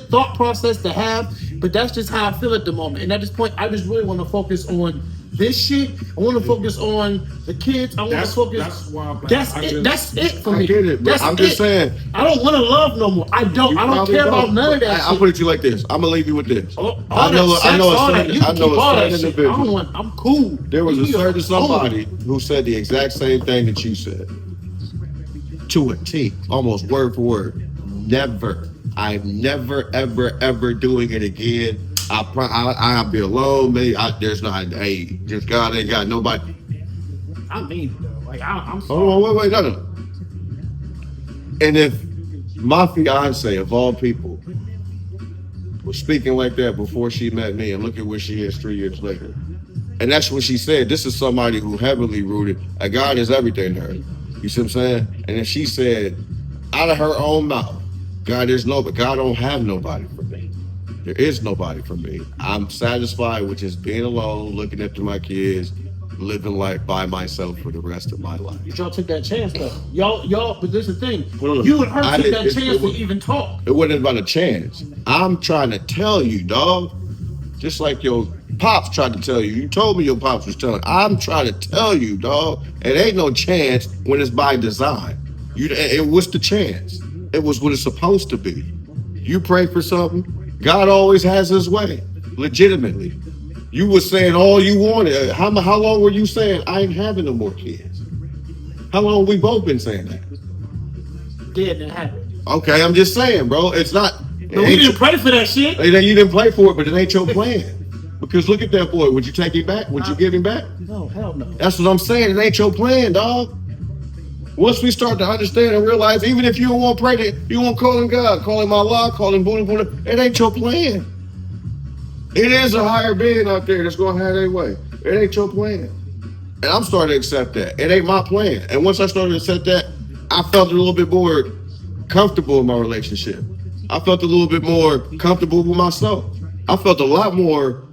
thought process to have, but that's just how I feel at the moment. And at this point, I just really want to focus on this shit. I want to focus on the kids. I want to focus. That's it for me. I get it, but I'm just saying. I don't want to love no more. I don't care about none of that. I'll put it to you like this. I'm gonna leave you with this. I know a certain individual. I'm cool. There was a certain somebody who said the exact same thing that you said, to a T, almost word for word. Never. I'm never, ever doing it again. I'll be alone. Maybe just God ain't got nobody. I mean, like I'm sorry. Oh, wait, no. And if my fiance of all people was speaking like that before she met me, and look at where she is 3 years later, and that's what she said. This is somebody who heavily rooted. God is everything to her. You see what I'm saying? And then she said, out of her own mouth, God don't have nobody for me. There is nobody for me. I'm satisfied with just being alone, looking after my kids, living life by myself for the rest of my life. Y'all took that chance though. Y'all, but there's the thing. You and her took that chance to even talk. It wasn't about a chance. I'm trying to tell you, dog. Just like your pops tried to tell you. You told me your pops was telling. I'm trying to tell you, dog. It ain't no chance when it's by design. What's the chance? It was what it's supposed to be. You pray for something, God always has his way. Legitimately. You were saying all you wanted. How long were you saying I ain't having no more kids? How long we both been saying that? Didn't happen. Okay, I'm just saying, bro. It's not. No, we didn't pray for that shit. You didn't pray for it, but it ain't your plan. Because look at that boy. Would you take him back? Would you give him back? No, hell no. That's what I'm saying. It ain't your plan, dog. Once we start to understand and realize, even if you don't want to pray, you won't call him God, call him Allah, call him Buddha, it ain't your plan. It is a higher being out there that's going to have their way. It ain't your plan. And I'm starting to accept that. It ain't my plan. And once I started to accept that, I felt a little bit more comfortable in my relationship. I felt a little bit more comfortable with myself. I felt a lot more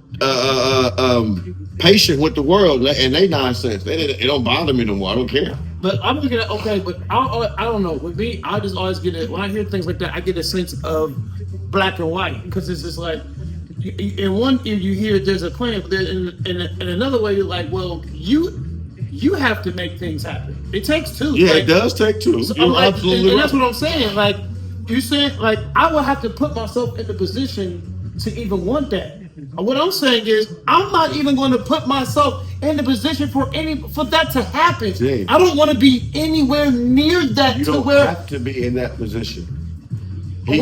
patient with the world and they nonsense. It don't bother me no more. I don't care. But I'm looking at, okay, but I don't know. With me, I just always get it. When I hear things like that, I get a sense of black and white. Because it's just like, in one ear you hear there's a plan, but in another way you're like, well, you have to make things happen. It takes two. Yeah, like, it does take two. so I'm You're like, absolutely and that's right. what I'm saying. Like you saying, like I would have to put myself in the position to even want that. What I'm saying is, I'm not even going to put myself in the position for that to happen. James. I don't want to be anywhere near that You to don't where. have to be in that position. Let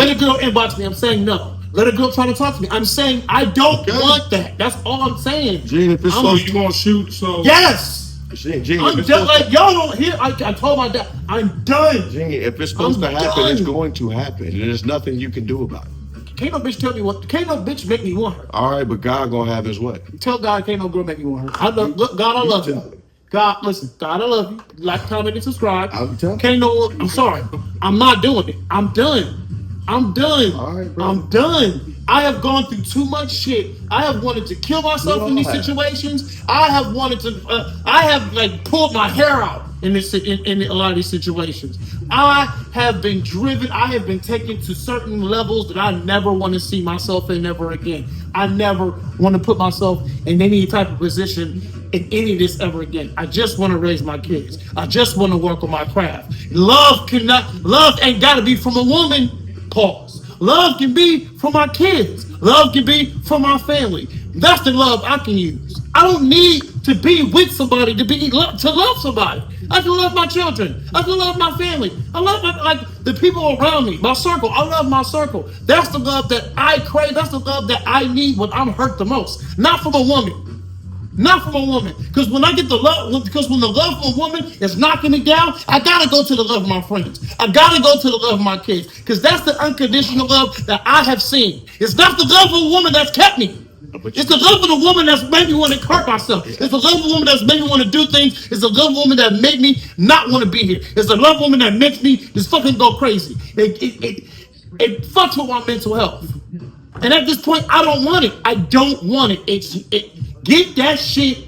a girl inbox me. I'm saying no. Let a girl try to talk to me. I'm saying I don't want that. That's all I'm saying. Gene, if it's So you gonna shoot? So Yes. Gene, I'm done. Like y'all don't hear. I told my dad, I'm done. Gene, if it's supposed I'm to happen, it's done. going to happen, and there's nothing you can do about it. Can't no bitch tell me what. Can't no bitch make me want her. All right, but God gonna have His way. Tell God, can't no girl make me want her. I love God. I love you. God, listen. God, I love you. Like, comment, and subscribe. I'm telling. Can't no. I'm sorry. I'm not doing it. I'm done. I'm done. All right, bro. I'm done. I have gone through too much shit. I have wanted to kill myself in these situations. I have wanted to. I have like pulled my hair out in a lot of these situations. I have been driven. I have been taken to certain levels that I never want to see myself in ever again. I never want to put myself in any type of position in any of this ever again. I just want to raise my kids. I just want to work on my craft. Love ain't got to be from a woman. Pause. Love can be for my kids. Love can be for my family. That's the love I can use. I don't need to be with somebody to love somebody. I can love my children. I can love my family. I love the people around me, my circle. I love my circle. That's the love that I crave. That's the love that I need when I'm hurt the most. Not from a woman. Not from a woman. Because when I get the love, because when the love of a woman is knocking me down, I gotta go to the love of my friends. I gotta go to the love of my kids. Because that's the unconditional love that I have seen. It's not the love of a woman that's kept me. It's the love of the woman that's made me want to hurt myself. It's the love of a woman that's made me want to do things. It's the love of a woman that made me not want to be here. It's the love of a woman that makes me just fucking go crazy. It fucks with my mental health. And at this point, I don't want it. I don't want it. Get that shit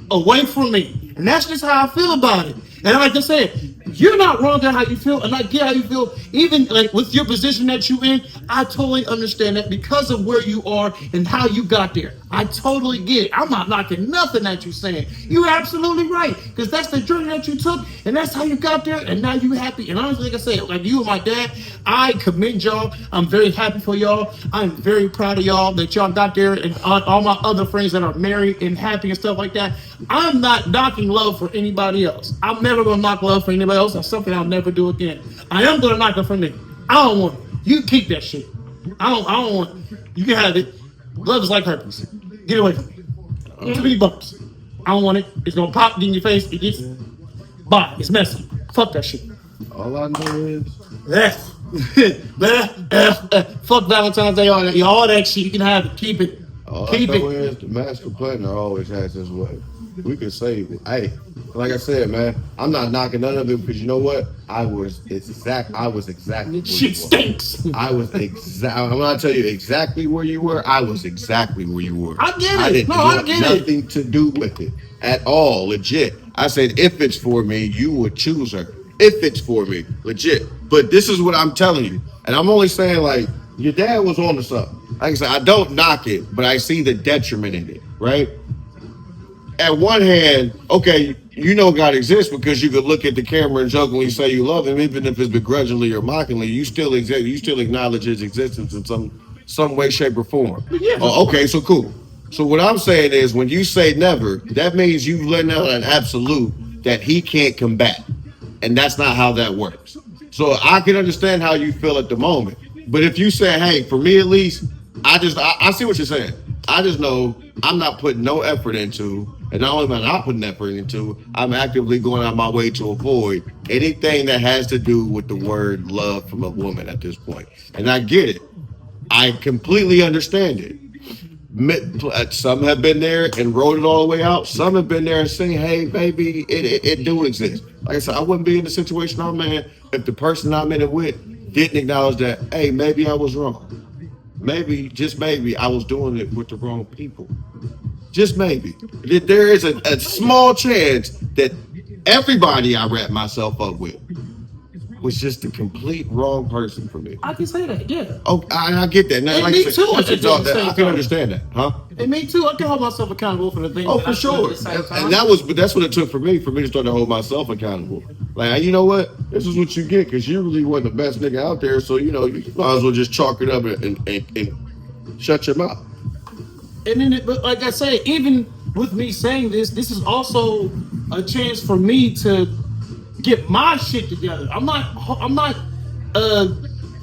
away from me. And that's just how I feel about it. And like I said, you're not wrong at how you feel, and I get how you feel. Even like with your position that you're in, I totally understand that because of where you are and how you got there. I totally get it. I'm not knocking nothing that you're saying. You're absolutely right, because that's the journey that you took, and that's how you got there, and now you're happy. And honestly, like I said, like you and my dad, I commend y'all. I'm very happy for y'all. I'm very proud of y'all that y'all got there, and all my other friends that are married and happy and stuff like that. I'm not knocking love for anybody else. I'm never gonna knock love for anybody else. That's something I'll never do again. I am gonna knock it for me. I don't want it. You keep that shit. I don't want it. You can have it. Love is like herpes. Get away from me. Too many bumps. I don't want it. It's gonna pop in your face. It gets bye. It's messy. Fuck that shit. All I know is Fuck Valentine's Day, all that shit. You can have it. Keep it. all Keep I know it. is the master planner always has his way. We can save it. Hey, like I said, man, I'm not knocking none of it because you know what? I was exactly where Shit you were. stinks. I'm gonna tell you exactly where you were. I was exactly where you were. I get it. I didn't I get it. nothing to do with it at all. Legit. I said if it's for me, you would choose her. If it's for me, legit. But this is what I'm telling you, and I'm only saying like your dad was on to something. Like I said, I don't knock it, but I see the detriment in it. Right? At one hand, okay, you know God exists because you could look at the camera and jokingly say you love him, even if it's begrudgingly or mockingly. You still exist. You still acknowledge his existence in some way, shape, or form. Yeah. Oh, okay, so cool. So what I'm saying is, when you say never, that means you've let out an absolute that he can't combat, and that's not how that works. So I can understand how you feel at the moment, but if you say, "Hey, for me at least," I see what you're saying. I just know I'm not putting no effort into, and not only am I not putting effort into, I'm actively going out my way to avoid anything that has to do with the word love from a woman at this point. And I get it. I completely understand it. Some have been there and wrote it all the way out. Some have been there and saying, "Hey, baby, it do exist." Like I said, I wouldn't be in the situation I'm in if the person I'm in it with didn't acknowledge that. Hey, maybe I was wrong. Maybe, just maybe, I was doing it with the wrong people. Just maybe. There is a small chance that everybody I wrap myself up with was just the complete wrong person for me. I can say that, yeah. Oh, I get that. Now, And like me I said, too, that's at a dog the that I same can time. understand that, huh? And me too. I can hold myself accountable for the things. Oh, that for I do sure. at the same time. And that's what it took for me to start to hold myself accountable. Like, you know what? This is what you get because you really were the best nigga out there. So you might as well just chalk it up and shut your mouth. And then, but like I say, even with me saying this, this is also a chance for me to get my shit together. Uh,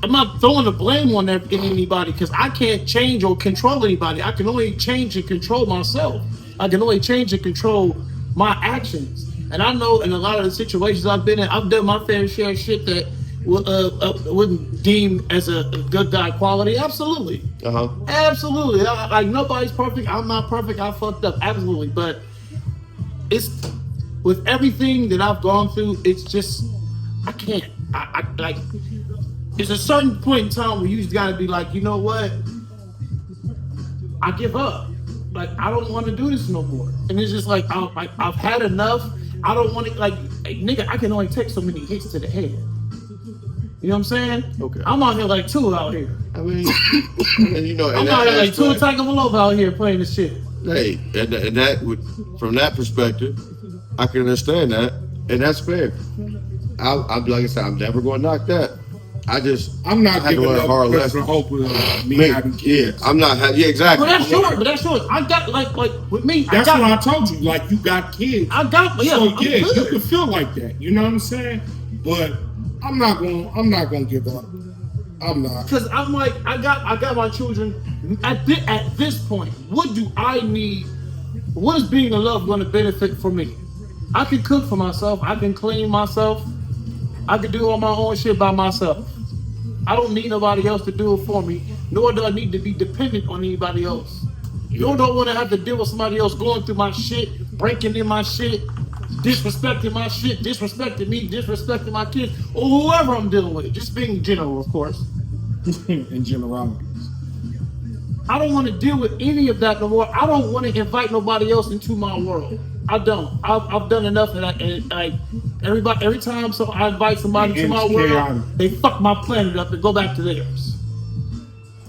I'm not throwing the blame on anybody because I can't change or control anybody. I can only change and control myself. I can only change and control my actions. And I know in a lot of the situations I've been in, I've done my fair share of shit that wouldn't deem as a good guy quality. Absolutely. Absolutely. Like nobody's perfect. I'm not perfect. I fucked up. Absolutely. But it's with everything that I've gone through, it's just I can't. I like. There's a certain point in time where you just gotta be like, you know what? I give up. Like I don't want to do this no more. And it's just like I've had enough. I don't want to nigga. I can only take so many hits to the head. You know what I'm saying? Okay. I'm out here like two out here. I mean, I'm out here like two attack of a loaf out here playing this shit. Hey, and that would, from that perspective, I can understand that, and that's fair. I'm like I said, I'm never going to knock that. I'm not giving up hard because the hope of me having kids. I'm not. Yeah, exactly. But that's short. I got like with me. That's what I told you. Like you got kids. I got so yeah, you can feel like that. You know what I'm saying? But I'm not gonna give up. I'm not. Because I'm like I got my children. At this point, what do I need? What is being in love going to benefit for me? I can cook for myself. I can clean myself. I can do all my own shit by myself. I don't need nobody else to do it for me, nor do I need to be dependent on anybody else. Nor do I want to have to deal with somebody else going through my shit, breaking in my shit, disrespecting my shit, disrespecting me, disrespecting my kids, or whoever I'm dealing with. Just being general, of course. In generalities. I don't want to deal with any of that no more. I don't want to invite nobody else into my world. I don't. I've done enough, and every time I invite somebody to my world, they fuck my planet up and go back to theirs.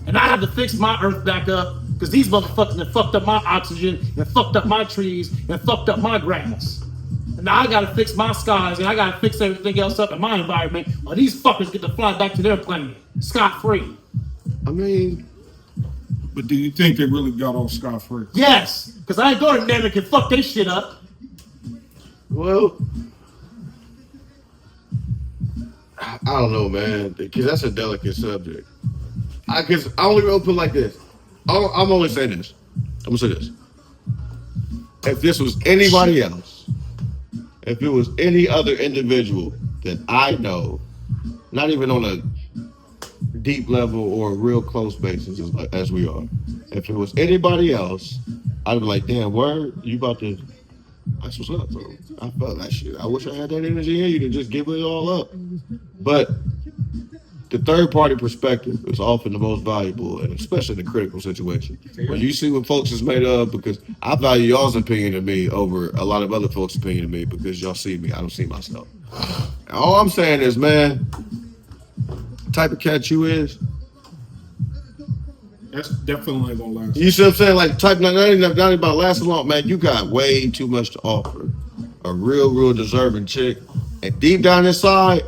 And I have to fix my Earth back up because these motherfuckers have fucked up my oxygen, and fucked up my trees, and fucked up my grass. And now I gotta fix my skies, and I gotta fix everything else up in my environment, or these fuckers get to fly back to their planet scot-free. I mean. But do you think they really got off scot-free? Yes, because I ain't going to Namek and fuck their shit up. Well, I don't know, man, because that's a delicate subject. Because I only will put it like this. I'm only saying this. I'm gonna say this. If this was anybody else, if it was any other individual that I know, not even on a deep level or a real close basis as we are. If it was anybody else, I'd be like, damn, word, you about to, that's what's up, bro. I felt that shit. I wish I had that energy in you to just give it all up. But the third party perspective is often the most valuable, and especially in a critical situation. When you see what folks is made of, because I value y'all's opinion of me over a lot of other folks' opinion of me because y'all see me, I don't see myself. And all I'm saying is, man, type of cat you is, that's definitely gonna last. You see what I'm saying? Like type not about lasting long, man. You got way too much to offer. A real deserving chick. And deep down inside,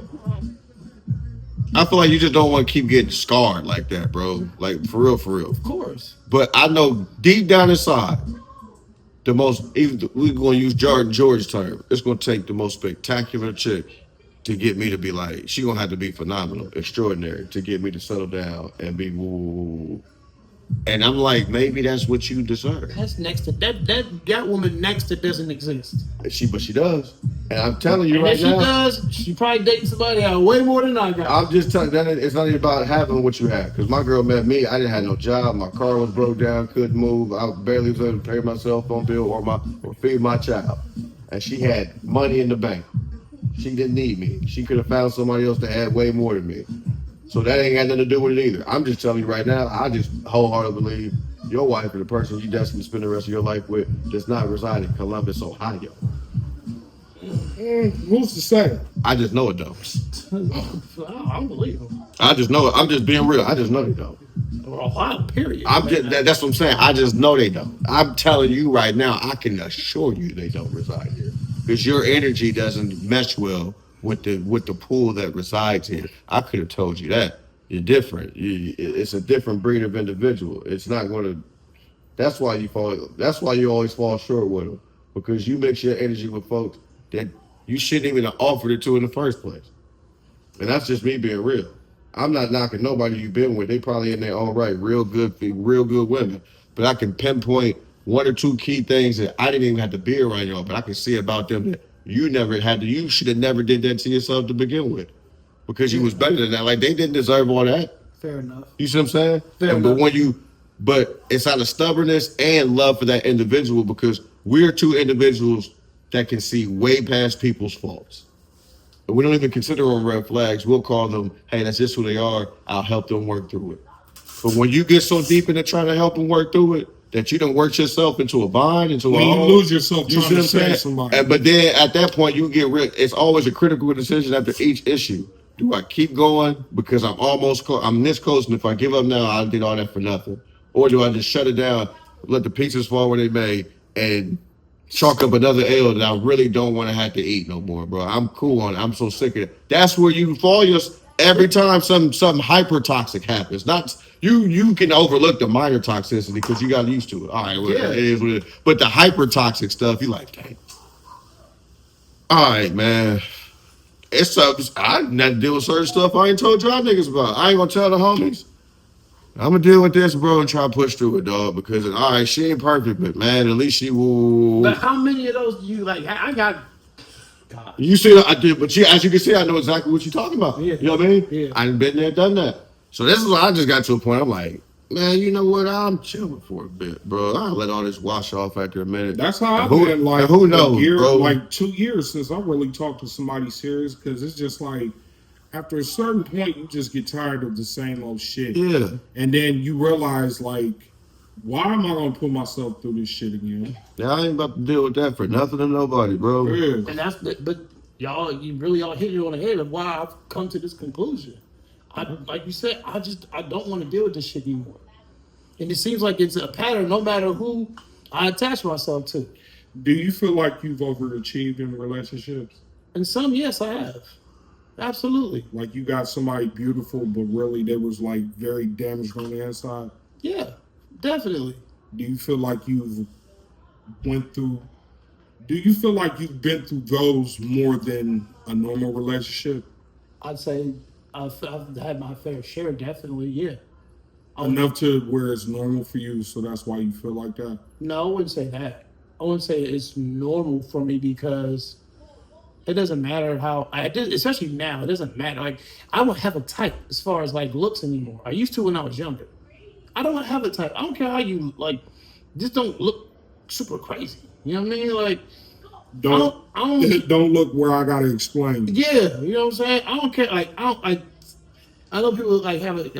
I feel like you just don't want to keep getting scarred like that, bro. Like for real. Of course. But I know deep down inside, we're gonna use Jordan George's term. It's gonna take the most spectacular chick to get me to be like, she gonna have to be phenomenal, extraordinary, to get me to settle down and be woo. And I'm like, maybe that's what you deserve. That's next to that woman next to doesn't exist. But she does. And I'm telling you right now. If she does, she probably dating somebody out way more than I got. I'm just telling you, it's not even about having what you have. Because my girl met me, I didn't have no job, my car was broke down, couldn't move, I barely was able to pay my cell phone bill or feed my child. And she had money in the bank. She didn't need me. She could have found somebody else that had way more than me. So that ain't got nothing to do with it either. I'm just telling you right now, I just wholeheartedly believe your wife or the person you destined to spend the rest of your life with does not reside in Columbus, Ohio. Who's to say? I just know it though. I don't believe him. I just know it. I'm just being real. I just know they don't. Well, wow, period. That's what I'm saying. I just know they don't. I'm telling you right now. I can assure you they don't reside here because your energy doesn't mesh well with the pool that resides here. I could have told you that. You're different. It's a different breed of individual. It's not going to. That's why you fall. That's why you always fall short with them because you mix your energy with folks that you shouldn't even have offered it to in the first place. And that's just me being real. I'm not knocking nobody you've been with. They probably in their own right, real good women. But I can pinpoint one or two key things that I didn't even have to be around y'all, but I can see about them that you should have never did that to yourself to begin with. Because you was better than that. Like they didn't deserve all that. Fair enough. You see what I'm saying? Fair enough. But it's out of stubbornness and love for that individual because we're two individuals that can see way past people's faults. We don't even consider them red flags. We'll call them, hey, that's just who they are. I'll help them work through it. But when you get so deep into trying to help them work through it, that you don't work yourself into a bind, into when a you hole. lose yourself trying to save somebody. But then at that point, you get rid. It's always a critical decision after each issue. Do I keep going because I'm this close, and if I give up now, I did all that for nothing? Or do I just shut it down, let the pieces fall where they may, and chalk up another L that I really don't want to have to eat no more, bro? I'm cool on it. I'm so sick of it. That's where you fall every time something hyper toxic happens. Not you can overlook the minor toxicity because you got used to it. All right, well, Yeah. it is what it is. But the hyper toxic stuff, you like, dang. All right, man. It's I not deal with certain stuff I ain't told y'all niggas about. I ain't gonna tell the homies. I'm gonna deal with this, bro, and try to push through it, dog. Because all right, she ain't perfect, but man, at least she will. But how many of those do you like? I got. God. You see, I did, but as you can see, I know exactly what you're talking about. Yeah. You know what I mean? Yeah. I done been there, done that. So this is why I just got to a point. I'm like, man, you know what? I'm chilling for a bit, bro. I'll let all this wash off after a minute. That's how I've who, been. Like who knows, bro? Like 2 years since I really talked to somebody serious because it's just like. After a certain point, you just get tired of the same old shit. Yeah. And then you realize, like, why am I going to put myself through this shit again? Yeah, I ain't about to deal with that for nothing and nobody, bro. Yeah. And but y'all, you really all hit it on the head of why I've come to this conclusion. Like you said, I don't want to deal with this shit anymore. And it seems like it's a pattern no matter who I attach myself to. Do you feel like you've overachieved in relationships? And some, yes, I have. Absolutely. Like you got somebody beautiful, but really they was like very damaged on the inside? Yeah, definitely. Do you feel like do you feel like you've been through those more than a normal relationship? I'd say I've had my fair share, definitely, yeah. Enough to where it's normal for you, so that's why you feel like that? No, I wouldn't say that. I wouldn't say it's normal for me because it doesn't matter especially now, it doesn't matter. Like, I don't have a type as far as like looks anymore. I used to when I was younger. I don't have a type. I don't care how you like, just don't look super crazy. You know what I mean? Like, don't look where I gotta explain. Yeah, you know what I'm saying? I don't care. Like, I know people like have it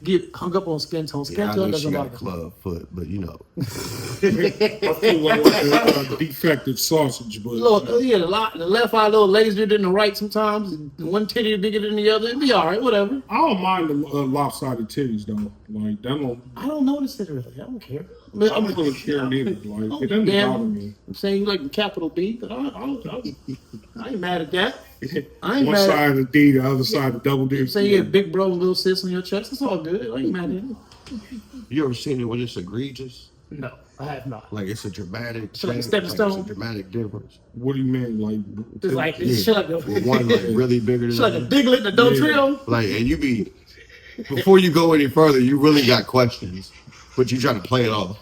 get hung up on skin tone. Skin Yeah, I tone know she doesn't got a bother me. club foot, but you know. I feel like a defective sausage, but Look, yeah, the left eye a little lazier than the right sometimes. And one titty bigger than the other. It'd be all right, whatever. I don't mind the lopsided titties though. Like that I don't notice it really. I don't care. I don't really care neither. Like it doesn't bother me. I'm saying you like the capital B, but I ain't mad at that. I ain't One mad. side of the D, the other side of the double D. I'm saying you have big bro, little sis on your chest. It's all good. I ain't mad at it. You ever seen it when it's egregious? No, I have not. Like it's a dramatic So like a change, stepping It's stone? a dramatic difference. What do you mean? Like It's like Yeah. shit like With one like really bigger than like a the diglet and a dough Yeah. trio. like, and you be before you go any further, you really got questions, but you trying to play it off.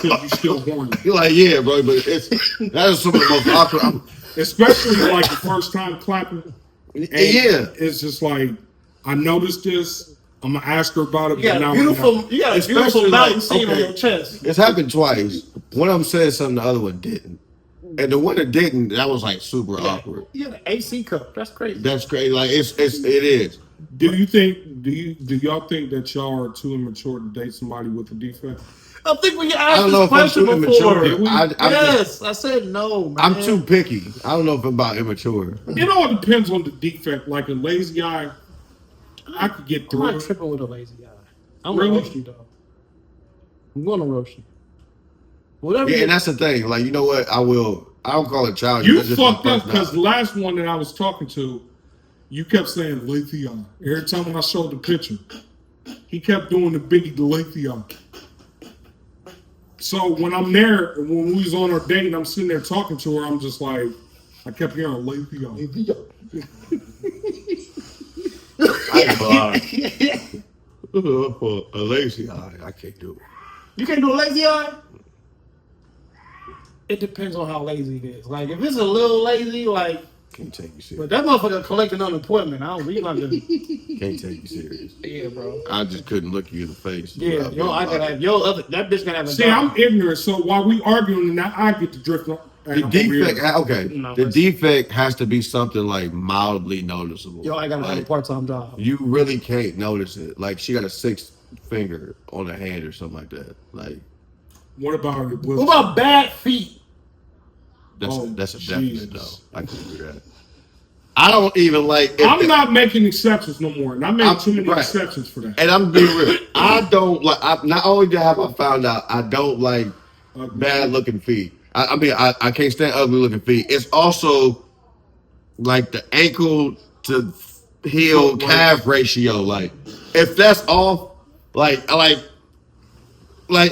you still horny. You're like, yeah, bro, but that is some of the most awkward. Especially like the first time clapping. And Yeah. It's just like I noticed this. I'm gonna ask her about it. You got but a now beautiful Especially mountain like, scene on okay. your chest. It's happened twice. One of them said something, the other one didn't. And the one that didn't, that was like super awkward. Yeah, the AC cup. That's crazy. That's crazy. Like it is. Do y'all think that y'all are too immature to date somebody with a defect? I think we I asked don't know this if I'm question too before. immature. Yes, I said no, man. I'm too picky. I don't know if I'm about immature. You know, it depends on the defect. Like a lazy eye, I could get I'm through not it. tripping with a lazy guy. I'm Really? gonna roast you, though. I'm gonna roast you. Whatever. Yeah, and that's the thing. Like, you know what? I don't call it challenge. You That's just my fucked up because personality. the last one that I was talking to, you kept saying lazy eye. Every time when I showed the picture, he kept doing the Biggie the lazy eye. So when I'm there, when we was on our date and I'm sitting there talking to her, I'm just like, I kept hearing lazy eye. I ain't gonna lie. A lazy eye, I can't do it. You can't do a lazy eye? It depends on how lazy it is. Like, if it's a little lazy, like, Can't take you but serious. that motherfucker collecting unemployment. I don't read like a, Can't take you serious. yeah, bro. I just couldn't look you in the face. Yeah, without yo, I being gotta have that bitch gotta have a See, job. I'm ignorant, so while we arguing and I get to drift on. The defect, okay. No, The that's- defect has to be something like mildly noticeable. Yo, I gotta have a Like, part-time job. you really can't notice it. Like she got a sixth finger on her hand or something like that. Like What about it? What about bad feet? that's a definite no. Jesus. I can do that. I don't even like. I'm not making exceptions no more, and I made too many right. exceptions for that. And I'm being real. I don't like. Not only have I found out, I don't like bad looking feet. I mean, I can't stand ugly looking feet. It's also like the ankle to heel calf ratio. Like if that's off, like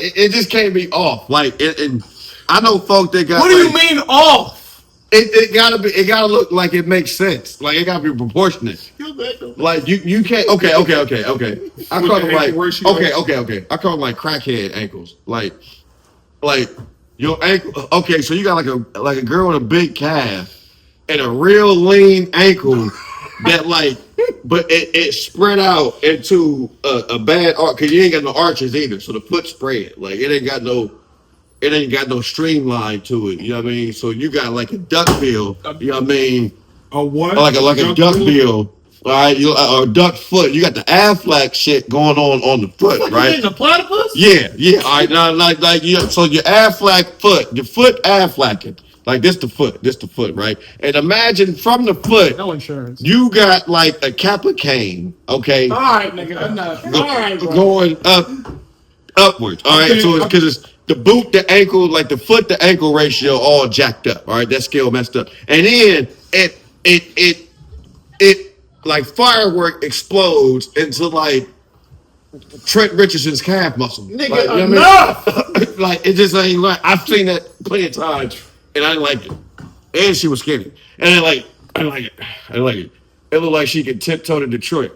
it just can't be off. Like and I know folk that got. What do you mean off? It gotta look like it makes sense. Like it gotta be proportionate. Like you can't. Okay. I call them like okay. I call them like crackhead ankles. Like your ankle. Okay, so you got like a girl with a big calf and a real lean ankle that like, but it spread out into a bad arch because you ain't got no arches either. So the foot spread like it ain't got no streamline to it. You know what I mean? So you got like a duckbill. You know what I mean? A what? Like a duckbill. All right, or duck foot. You got the Affleck shit going on the foot, What, right? you getting a platypus? Yeah. All right, now like you. So your Affleck foot, your foot Afflecking. Like this the foot, right? And imagine from the foot, No insurance. you got like a Kappa cane, okay? All right, nigga. I'm not. All right, bro. Going upwards. All right, so it's because it's the boot, the ankle, like the foot, the ankle ratio, all jacked up. All right, that scale messed up, and then it like firework explodes into like Trent Richardson's calf muscle. Nigga, like, you know enough! what I mean? Like it just ain't right. I've seen that plenty of times, and I didn't like it. And she was skinny, and I didn't like it. It looked like she could tiptoe to Detroit.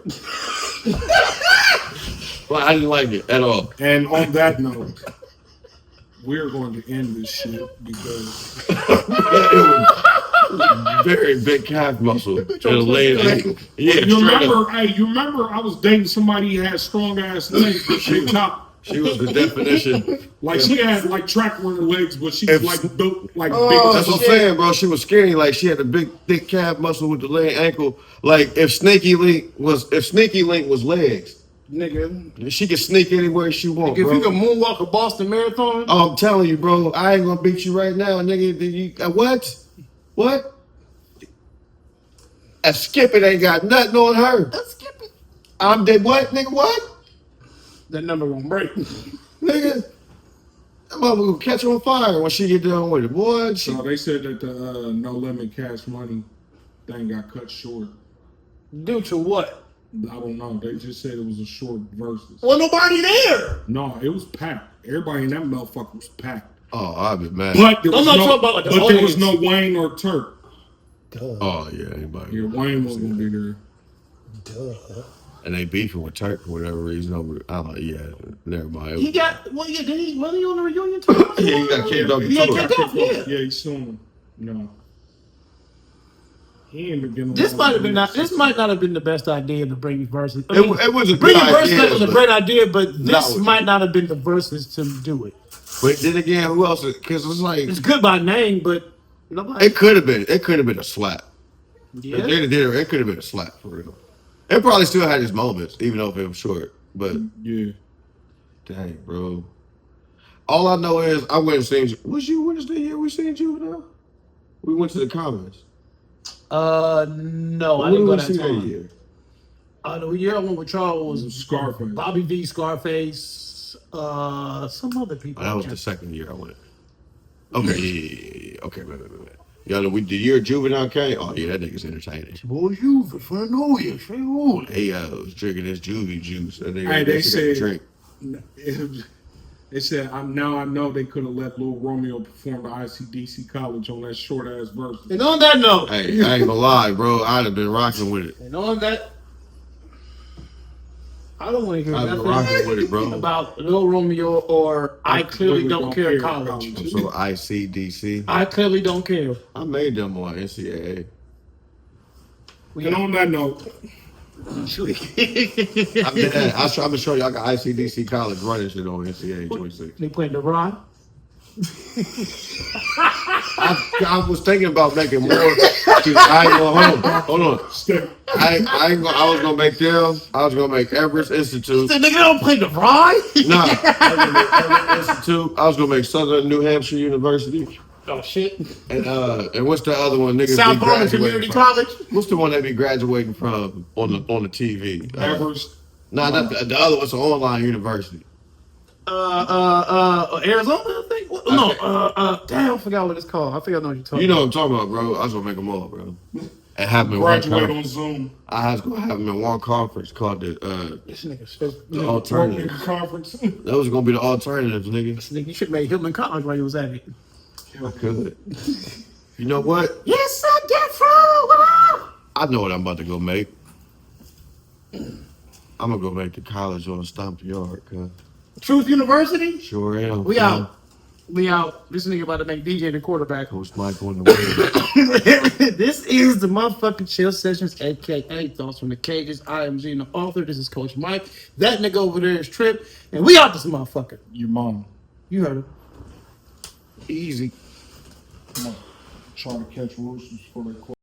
Well, I didn't like it at all. And on that note, we're going to end this shit because Very big calf muscle and a lean ankle. Yeah, you remember I was dating somebody who had strong ass legs, but she top. She was the definition. Like she had like track runner legs, but she was like built like big. That's what I'm saying, bro. She was skinny, like she had a big, thick calf muscle with the leg ankle. Like if Sneaky Link was legs, Nigga. she could sneak anywhere she want, If bro. you can moonwalk a Boston Marathon, Oh, I'm telling you, bro. I ain't gonna beat you right now, nigga. Did you what? What? A skip it ain't got nothing on her. let's skip it. I'm dead. What, nigga? What? That number won't break. Nigga, that mother will catch on fire when she get done with it, boy. So they said that the No Limit Cash Money thing got cut short. Due to what? I don't know. They just said it was a short versus. Well, nobody there. No, it was packed. Everybody in that motherfucker was packed. Oh, I'd be mad. But there was I'm not no, talking about, like, the but there was audience. no Wayne or Turk. Oh yeah, anybody. Yeah, Wayne was gonna be there. And they beefing with Turk for whatever reason over. I'm like, yeah, never mind. He got, well, yeah, did he, was he on the reunion tour? Yeah, he got kicked off the He got tour. kicked off, yeah. Yeah, he's suing him. No. He ain't been getting This along might have been with not. it. This might not have been the best idea to bring verses. I mean, It was a good bringing verses idea, was a but- great idea, but this No. might not have been the verses to do it. But then again, who else? Because it's like It's good by name, but Nobody. It could have been. It could have been a slap. Yeah. It could have been a slap for real. It probably still had its moments, even though if it was short. But Yeah. dang, bro. All I know is I went and seen. Was you with us the year we seen Juvenile? We went to the Commons. No, I What didn't did go we that see that time. year? The year I went with Charles was Scarface. Bobby V, Scarface, some other people. Oh, that was the second year I went. Okay, yeah. Okay, wait. Y'all know the year Juvenile came? Oh, yeah, that nigga's entertaining. Boy, you for know you, He was drinking this juvie juice. That nigga, Hey, they that shit got said, drink. they said, I know they could have let Lil Romeo perform the ICDC College on that short ass verse. And on that note, Hey, I ain't gonna lie, bro. I'd have been rocking with it. and on that, I don't want to hear I've been rocking nothing with it, bro. about Lil Romeo or I clearly don't care college. So ICDC. I clearly don't care. I made them on NCAA. And on that note, I'm gonna show you. I got ICDC college running shit on NCAA 26. They playing the rod. I was thinking about making more. Hold on. I was gonna make them. I was gonna make Everest Institute. The nigga don't play the rod. Nah, I was gonna make Everest Institute. I was gonna make Southern New Hampshire University. Oh shit. And what's the other one? Niggas South be Bowling graduating Community from? College. What's the one they be graduating from on the TV? Everest. Nah, not the other one's an online university. Arizona, I think. No, damn, I forgot what it's called. I think I know what you're talking. You know what I'm talking about, bro. I was gonna make them all, bro. And have them in one Graduate conference. on Zoom. I was gonna have them in one conference called the This nigga says, the alternative. Conference. That was gonna be the alternatives, nigga. this nigga, you should make Hillman College while you was at it. I could. You know what? Yes, I get from. I know what I'm about to go make. I'm gonna go make the college on Stomp Yard, cuz. Truth University. Sure am. We out. We out. This nigga about to make DJ the quarterback. Coach Michael in the way. This is the motherfucking Chill Sessions, aka Thoughts from the Cages. I am Gene, the author. This is Coach Mike. That nigga over there is Trip, and we out this motherfucker. Your mom. You heard him. Easy. Come on. Trying to catch roosters before they close.